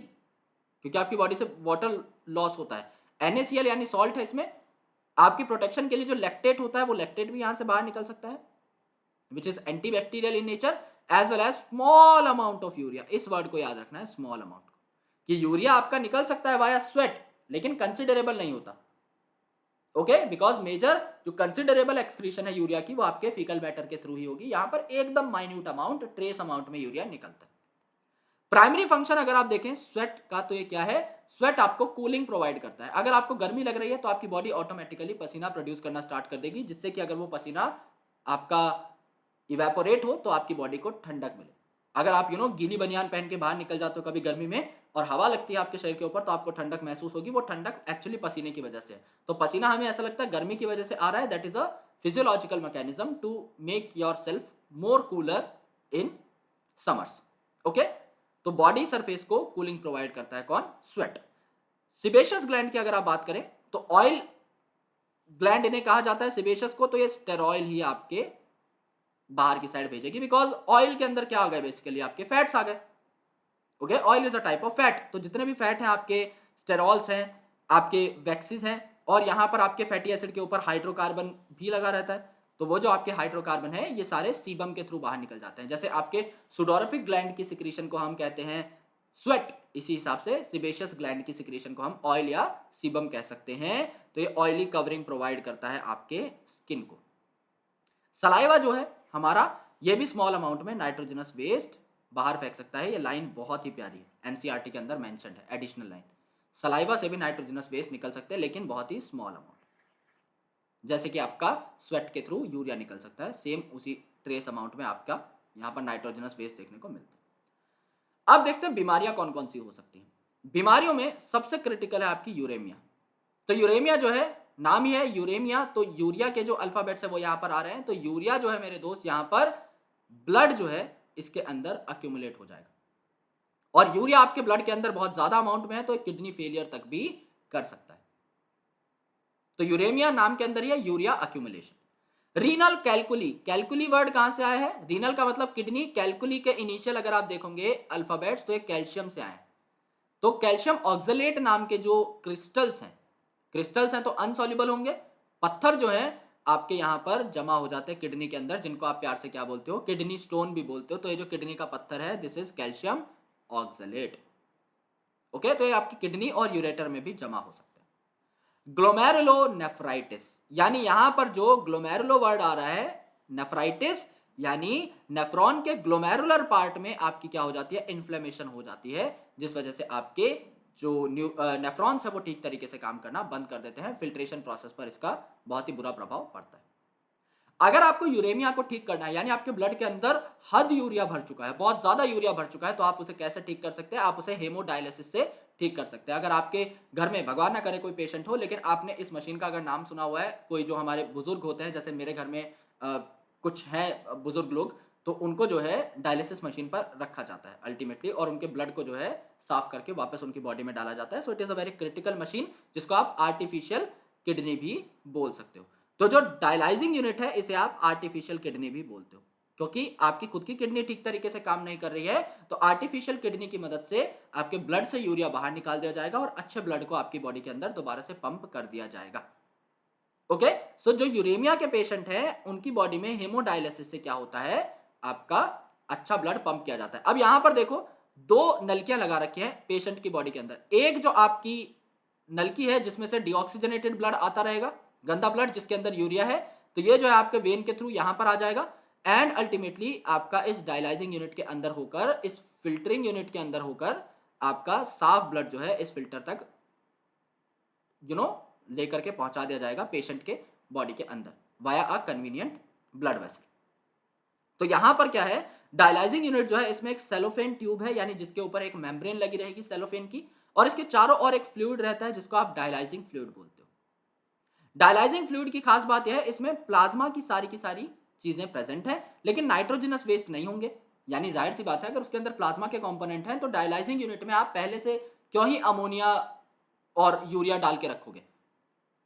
क्योंकि आपकी बॉडी से वाटर लॉस होता है। NaCl यानी सॉल्ट है इसमें, आपकी प्रोटेक्शन के लिए जो लैक्टेट होता है वो लैक्टेट भी यहां से बाहर निकल सकता है which is antibacterial in nature, as well as small amount of urea. इस वर्ड को याद रखना है, स्मॉल अमाउंट, कि यूरिया आपका निकल सकता है वाया स्वेट लेकिन कंसिडरेबल नहीं होता। ओके, बिकॉज मेजर जो कंसिडरेबल एक्सक्रीशन है यूरिया की वो आपके फीकल मैटर के थ्रू ही होगी, यहां पर एकदम माइन्यूट अमाउंट, ट्रेस अमाउंट में यूरिया निकलता है। प्राइमरी फंक्शन अगर आप देखें स्वेट का तो ये क्या है, स्वेट आपको कूलिंग प्रोवाइड करता है। अगर आपको गर्मी लग रही है तो आपकी बॉडी ऑटोमेटिकली पसीना प्रोड्यूस करना स्टार्ट कर देगी, जिससे कि अगर वो पसीना आपका इवेपोरेट हो तो आपकी बॉडी को ठंडक मिले। अगर आप गीली बनियान पहन के बाहर निकल जाते हो कभी गर्मी में और हवा लगती है आपके शरीर के ऊपर तो आपको ठंडक महसूस होगी, वो ठंडक एक्चुअली पसीने की वजह से है। तो पसीना हमें ऐसा लगता है गर्मी की वजह से आ रहा है, that is a physiological mechanism to make yourself more cooler in summers. Okay, तो बॉडी सरफेस को कूलिंग प्रोवाइड करता है कौन, स्वेट। सिबेशियस ग्लैंड की अगर आप बात करें तो ऑयल ग्लैंड इन्हें कहा जाता है सिबेशियस को, तो ये स्टेरॉयल ही आपके बाहर की साइड भेजेगी, बिकॉज ऑयल के अंदर क्या आ गए, बेसिकली आपके फैट्स आ गए। Okay, oil is a type of fat, तो जितने भी फैट हैं आपके स्टेरॉल्स हैं, आपके वैक्सीज हैं, और यहां पर आपके फैटी एसिड के ऊपर हाइड्रोकार्बन भी लगा रहता है। तो वो जो आपके हाइड्रोकार्बन है ये सारे सीबम के थ्रू बाहर निकल जाते हैं। जैसे आपके सुडोरिफिक ग्लैंड की सिक्रीशन को हम कहते हैं स्वेट, इसी हिसाब से सिबेशियस ग्लैंड की सिक्रीशन को हम ऑयल या सीबम कह सकते हैं। तो ये ऑयली कवरिंग प्रोवाइड करता है आपके स्किन को। सलाइवा जो है हमारा, ये भी स्मॉल अमाउंट में नाइट्रोजनस वेस्ट बाहर फेंक सकता है। ये लाइन बहुत ही प्यारी है, एनसीईआरटी के अंदर मेंशन्ड है, एडिशनल लाइन। सलाइवा से भी नाइट्रोजनस वेस्ट निकल सकते हैं लेकिन बहुत ही स्मॉल अमाउंट, जैसे कि आपका स्वेट के थ्रू यूरिया निकल सकता है, सेम उसी ट्रेस अमाउंट में आपका यहाँ पर नाइट्रोजनस वेस्ट देखने को मिलता है। अब देखते हैं बीमारियां कौन कौन सी हो सकती हैं। बीमारियों में सबसे क्रिटिकल है आपकी यूरेमिया। तो यूरेमिया जो है, नाम ही है यूरेमिया, तो यूरिया के जो अल्फाबेट्स है वो यहाँ पर आ रहे हैं। तो यूरिया जो है मेरे दोस्त यहाँ पर ब्लड जो है इसके अंदर अक्यूमुलेट हो जाएगा, और यूरिया आपके ब्लड के अंदर बहुत ज्यादा अमाउंट में है तो किडनी फेलियर तक भी कर सकता है। तो यूरेमिया नाम के अंदर ही है, urea accumulation. Renal calculi, calculi word कहां से आया है, रीनल का मतलब किडनी, कैलकुली के इनिशियल अगर आप देखोगे अल्फाबेट्स तो एक कैल्शियम से आए। तो कैल्शियम ऑक्सलेट नाम के जो क्रिस्टल्स हैं तो अनसॉल्युबल होंगे, पत्थर जो है आपके यहाँ पर जमा हो जाते हैं किडनी के अंदर, जिनको आप प्यार से क्या बोलते हो, किडनी स्टोन भी बोलते हो। तो ये जो किडनी का पत्थर है this is calcium oxalate. Okay, तो ये आपकी किडनी और यूरेटर में भी जमा हो सकता है। ग्लोमेरुलोनेफ्राइटिस, यानी यहां पर जो ग्लोमेरुलो वर्ड आ रहा है, नेफ्राइटिस यानी नेफ्रॉन के ग्लोमेरुलर पार्ट में आपकी क्या हो जाती है, इन्फ्लेमेशन हो जाती है, जिस वजह से आपके जो नेफ्रॉन्स है वो ठीक तरीके से काम करना बंद कर देते हैं। फिल्ट्रेशन प्रोसेस पर इसका बहुत ही बुरा प्रभाव पड़ता है। अगर आपको यूरेमिया को ठीक करना है, यानी आपके ब्लड के अंदर हद यूरिया भर चुका है, बहुत ज्यादा यूरिया भर चुका है, तो आप उसे कैसे ठीक कर सकते हैं, आप उसे हेमोडायलिसिस से ठीक कर सकते हैं। अगर आपके घर में भगवान ना करे कोई पेशेंट हो, लेकिन आपने इस मशीन का अगर नाम सुना हुआ है, कोई जो हमारे बुजुर्ग होते हैं, जैसे मेरे घर में कुछ हैं बुजुर्ग लोग, तो उनको जो है डायलिसिस मशीन पर रखा जाता है अल्टीमेटली, और उनके ब्लड को जो है साफ करके वापस उनकी बॉडी में डाला जाता है। So it is a very critical machine, जिसको आप आर्टिफिशियल किडनी भी बोल सकते हो। तो जो डायलाइजिंग यूनिट है, इसे आप आर्टिफिशियल किडनी भी बोलते हो, क्योंकि आपकी खुद की किडनी ठीक तरीके से काम नहीं कर रही है, तो आर्टिफिशियल किडनी की मदद से आपके ब्लड से यूरिया बाहर निकाल दिया जाएगा और अच्छे ब्लड को आपकी बॉडी के अंदर दोबारा से पंप कर दिया जाएगा। ओके, सो जो यूरेमिया के पेशेंट हैं, उनकी बॉडी में हेमोडायलिसिस से क्या होता है, आपका अच्छा ब्लड पंप किया जाता है। अब यहां पर देखो, दो नलकियां लगा रखी हैं पेशेंट की बॉडी के अंदर। एक जो आपकी नलकी है जिसमें से डीऑक्सीजनेटेड ब्लड आता रहेगा, गंदा ब्लड जिसके अंदर यूरिया है, तो ये जो है आपके वेन के थ्रू यहां पर आ जाएगा, एंड अल्टीमेटली आपका इस डायलाइजिंग यूनिट के अंदर होकर, इस फिल्टरिंग यूनिट के अंदर होकर, आपका साफ ब्लड जो है इस फिल्टर तक लेकर के पहुंचा दिया जाएगा पेशेंट के बॉडी के अंदर via a convenient blood vessel. तो यहां पर क्या है, डायलाइजिंग यूनिट जो है, इसमें एक सेलोफेन ट्यूब है, यानी जिसके ऊपर एक मेम्ब्रेन लगी रहेगी सेलोफेन की, और इसके चारों ओर एक फ्लूइड रहता है जिसको आप डायलाइजिंग फ्लूइड बोलते हो। डायलाइजिंग फ्लूइड की खास बात यह है, इसमें प्लाज्मा की सारी चीजें प्रेजेंट है, लेकिन नाइट्रोजनस वेस्ट नहीं होंगे। यानी जाहिर सी बात है, अगर उसके अंदर प्लाज्मा के कंपोनेंट हैं, तो डायलाइजिंग यूनिट में आप पहले से क्यों ही अमोनिया और यूरिया डाल के रखोगे।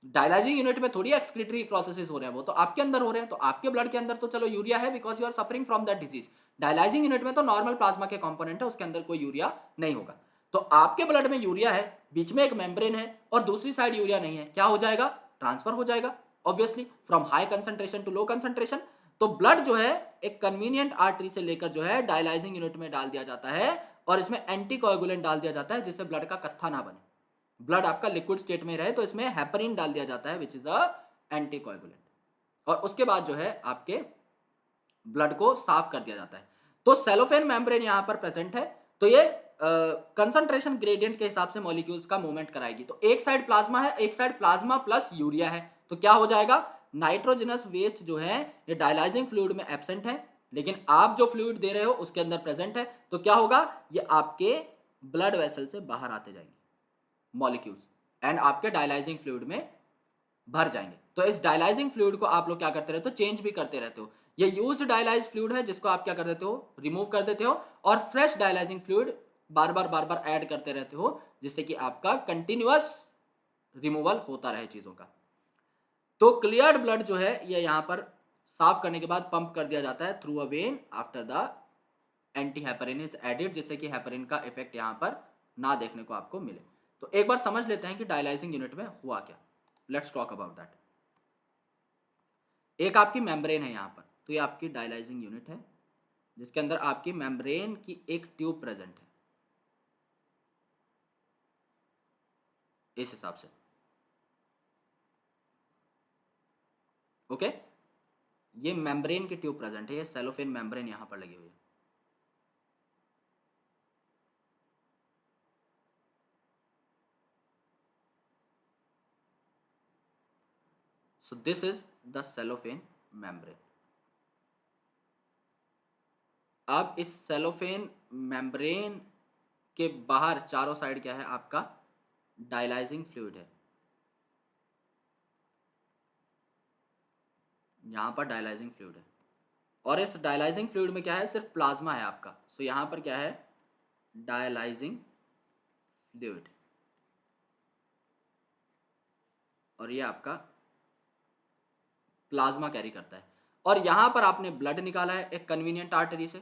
डायलाइजिंग यूनिट में थोड़ी एक्सक्रीटरी प्रोसेसेस हो रहे हैं, वो तो आपके अंदर हो रहे हैं। तो आपके ब्लड के अंदर तो चलो यूरिया है, because you are suffering from that disease. Dialysing unit में तो नॉर्मल प्लाज्मा के कंपोनेंट है, उसके अंदर कोई यूरिया नहीं होगा। तो आपके ब्लड में यूरिया है, बीच में एक मेम्ब्रेन है, और दूसरी साइड यूरिया नहीं है, क्या हो जाएगा, ट्रांसफर हो जाएगा obviously from high concentration to low concentration. तो ब्लड जो है एक कन्वीनियंट आर्टरी से लेकर जो है डायलाइजिंग यूनिट में डाल दिया जाता है, और इसमें एंटीकोएगुलेंट डाल दिया जाता है, जिससे ब्लड का कत्था ना बने, ब्लड आपका लिक्विड स्टेट में रहे। तो इसमें हेपरिन डाल दिया जाता है, विच इज अ एंटीकोएगुलेंट, और उसके बाद जो है आपके ब्लड को साफ कर दिया जाता है। तो सेलोफेन मेम्ब्रेन यहां पर प्रेजेंट है, तो ये कंसंट्रेशन ग्रेडियंट के हिसाब से मॉलिक्यूल्स का मूवमेंट कराएगी। तो एक साइड प्लाज्मा है, एक साइड प्लाज्मा प्लस यूरिया है, तो क्या हो जाएगा, नाइट्रोजनस वेस्ट जो है ये डायलाइजिंग फ्लूइड में एब्सेंट है, लेकिन आप जो फ्लूइड दे रहे हो उसके अंदर प्रेजेंट है। तो क्या होगा, ये आपके ब्लड वेसल से बाहर आते जाएंगे मॉलिक्यूल्स, एंड आपके डायलाइजिंग फ्लूइड में भर जाएंगे। तो इस डायलाइजिंग फ्लूइड को आप लोग क्या करते रहते हो, चेंज भी करते रहते हो। ये यूज्ड डायलाइज फ्लूइड है, जिसको आप क्या कर देते हो, रिमूव कर देते हो, और फ्रेश डायलाइजिंग फ्लूइड बार बार ऐड करते रहते हो, जिससे कि आपका कंटिन्यूअस रिमूवल होता रहे चीजों का। तो क्लियर्ड ब्लड जो है ये यहां पर साफ करने के बाद पंप कर दिया जाता है through a vein after the anti heparin is added, जिससे कि हेपरिन का इफेक्ट यहां पर ना देखने को आपको मिले। तो एक बार समझ लेते हैं कि डायलाइजिंग यूनिट में हुआ क्या। Let's talk about that. एक आपकी मेम्ब्रेन है यहां पर, तो ये आपकी डायलाइजिंग यूनिट है, जिसके अंदर आपकी मेम्ब्रेन की एक ट्यूब प्रेजेंट है, इस हिसाब से। ओके, ये मेम्ब्रेन की ट्यूब प्रेजेंट है, ये सेलोफेन मेम्ब्रेन यहां पर लगी हुई है। So this is the cellophane membrane. अब इस सेलोफेन मेम्ब्रेन के बाहर चारों साइड क्या है, आपका डायलाइजिंग फ्लूइड है। यहां पर डायलाइजिंग फ्लूइड है, और इस डायलाइजिंग फ्लूइड में क्या है, सिर्फ प्लाज्मा है आपका। सो यहां पर क्या है, डायलाइजिंग फ्लूइड, और ये आपका प्लाज्मा कैरी करता है। और यहां पर आपने ब्लड निकाला है एक कन्वीनियंट आर्टरी से,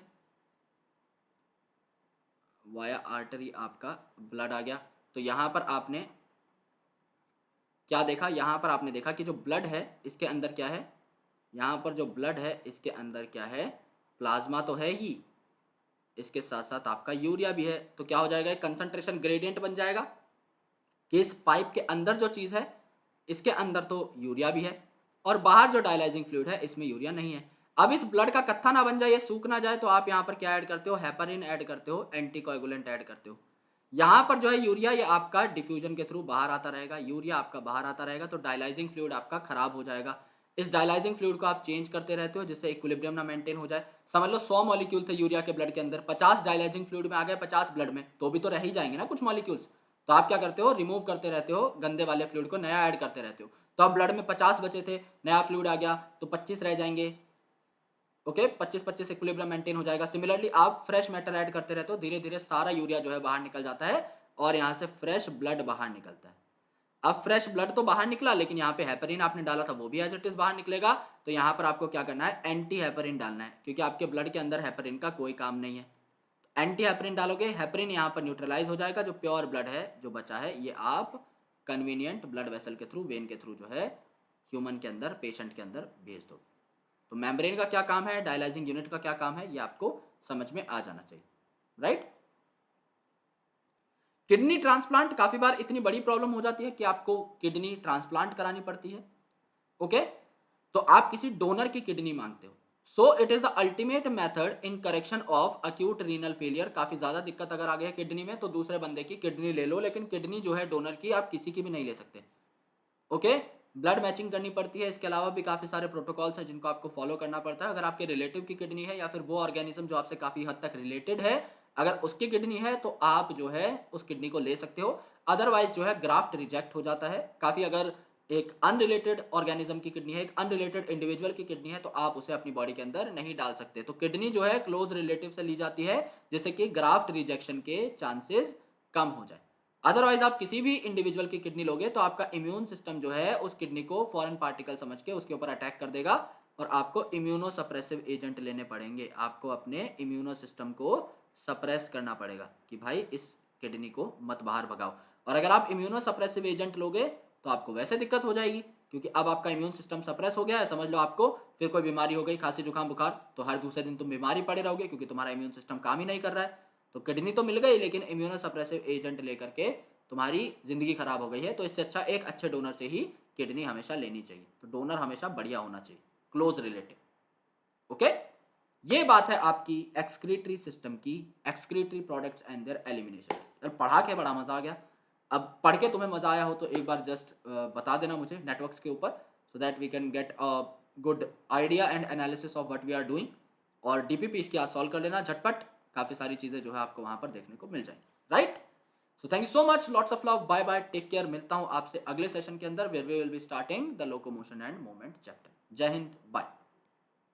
वाया आर्टरी आपका ब्लड आ गया। तो यहां पर आपने क्या देखा, यहां पर आपने देखा कि जो ब्लड है इसके अंदर क्या है, यहां पर जो ब्लड है इसके अंदर क्या है, प्लाज्मा तो है ही, इसके साथ साथ आपका यूरिया भी है। तो क्या हो जाएगा, कंसंट्रेशन ग्रेडियंट बन जाएगा कि इस पाइप के अंदर जो चीज है इसके अंदर तो यूरिया भी है और बाहर जो डायलाइजिंग फ्लूइड है इसमें यूरिया नहीं है। अब इस ब्लड का कत्था ना बन जाए, ये सूख ना जाए, तो आप यहाँ पर क्या ऐड करते हो, हेपरिन ऐड करते हो, एंटीकोएगुलेंट ऐड करते हो। यहाँ पर जो है यूरिया ये आपका डिफ्यूजन के थ्रू बाहर आता रहेगा, यूरिया आपका बाहर आता रहेगा, तो डायलाइजिंग फ्लूइड आपका खराब हो जाएगा। इस डायलाइजिंग फ्लूइड को आप चेंज करते रहते हो जिससे इक्विलिब्रियम ना मेंटेन हो जाए। समझ लो 100 मॉलिक्यूल थे यूरिया के ब्लड के अंदर, 50 डायलाइजिंग फ्लूइड में आ गए, 50 ब्लड में, तो भी तो रह ही जाएंगे ना कुछ मॉलिक्यूल्स। तो आप क्या करते हो, रिमूव करते रहते हो गंदे वाले फ्लूइड को, नया ऐड करते रहते हो। तो अब ब्लड में 50 बचे थे, नया फ्लूइड आ गया तो 25 रह जाएंगे। ओके, 25-25 इक्विलिब्रियम मेंटेन हो जाएगा। सिमिलरली आप फ्रेश मैटर ऐड करते रहते हो, धीरे धीरे सारा यूरिया जो है बाहर निकल जाता है और यहाँ से फ्रेश ब्लड बाहर निकलता है। अब फ्रेश ब्लड तो बाहर निकला, लेकिन यहाँ पे हेपरिन आपने डाला था वो भी एज इट इज बाहर निकलेगा। तो यहाँ पर आपको क्या करना है, एंटी हेपरिन डालना है, क्योंकि आपके ब्लड के अंदर हेपरिन का कोई काम नहीं है। एंटी हेपरिन डालोगे, हेपरिन यहाँ पर न्यूट्रलाइज हो जाएगा, जो प्योर ब्लड है जो बचा है ये आप कन्वीनियंट ब्लड वेसल के थ्रू, वेन के थ्रू जो है ह्यूमन के अंदर, पेशेंट के अंदर भेज दो। तो मेम्ब्रेन का क्या काम है, डायलाइजिंग यूनिट का क्या काम है, ये आपको समझ में आ जाना चाहिए, राइट। किडनी ट्रांसप्लांट काफी बार इतनी बड़ी प्रॉब्लम हो जाती है कि आपको किडनी ट्रांसप्लांट करानी पड़ती है। ओके, तो आप किसी डोनर की किडनी मांगते हो। So it is the ultimate method in correction of acute renal failure. काफी ज्यादा दिक्कत अगर आ गई है किडनी में, तो दूसरे बंदे की किडनी ले लो, लेकिन किडनी जो है डोनर की आप किसी की भी नहीं ले सकते। ओके, ब्लड मैचिंग करनी पड़ती है। इसके अलावा भी काफी सारे प्रोटोकॉल्स हैं जिनको आपको फॉलो करना पड़ता है। अगर आपके रिलेटिव की किडनी है या फिर वो ऑर्गेनिज्म जो आपसे काफी हद तक रिलेटेड है, अगर उसकी किडनी है तो आप जो है उस किडनी को ले सकते हो। अदरवाइज जो है ग्राफ्ट रिजेक्ट हो जाता है। काफी अगर एक अनरिलेटेड ऑर्गेनिज्म की किडनी है, एक अनरिलेटेड इंडिविजुअल की किडनी है, तो आप उसे अपनी बॉडी के अंदर नहीं डाल सकते। तो किडनी जो है क्लोज रिलेटिव से ली जाती है, जिससे कि ग्राफ्ट रिजेक्शन के चांसेस कम हो जाए। अदरवाइज आप किसी भी इंडिविजुअल की किडनी लोगे तो आपका इम्यून सिस्टम जो है उस किडनी को फॉरेन पार्टिकल समझ के उसके ऊपर अटैक कर देगा और आपको इम्यूनो सप्रेसिव एजेंट लेने पड़ेंगे। आपको अपने इम्यूनो सिस्टम को सप्रेस करना पड़ेगा कि भाई इस किडनी को मत बाहर भगाओ। और अगर आप इम्यूनो सप्रेसिव एजेंट लोगे तो आपको वैसे दिक्कत हो जाएगी, क्योंकि अब आपका इम्यून सिस्टम सप्रेस हो गया है। समझ लो आपको फिर कोई बीमारी हो गई, खांसी जुकाम बुखार, तो हर दूसरे दिन तुम बीमारी पड़े रहोगे, क्योंकि तुम्हारा इम्यून सिस्टम काम ही नहीं कर रहा है। तो किडनी तो मिल गई, लेकिन इम्यूनो सप्रेसिव एजेंट लेकर के तुम्हारी जिंदगी खराब हो गई है। तो इससे अच्छा एक अच्छे डोनर से ही किडनी हमेशा लेनी चाहिए। तो डोनर हमेशा बढ़िया होना चाहिए, क्लोज रिलेटिव। ओके, ये बात है आपकी एक्सक्रीटरी सिस्टम की, excretory products and there elimination. पढ़ा के बड़ा मजा आ गया। अब पढ़ के तुम्हें मजा आया हो तो एक बार जस्ट बता देना मुझे नेटवर्क्स के ऊपर, so that we can get a good idea and analysis of what we are doing. और डीपीपी इसकी आज सॉल्व कर लेना झटपट, काफी सारी चीजें जो है आपको वहां पर देखने को मिल जाएंगी, right. So thank you so much, lots of love, bye bye, take care. मिलता हूं आपसे अगले सेशन के अंदर, where we will be starting the locomotion and movement chapter. जय हिंद, बाय।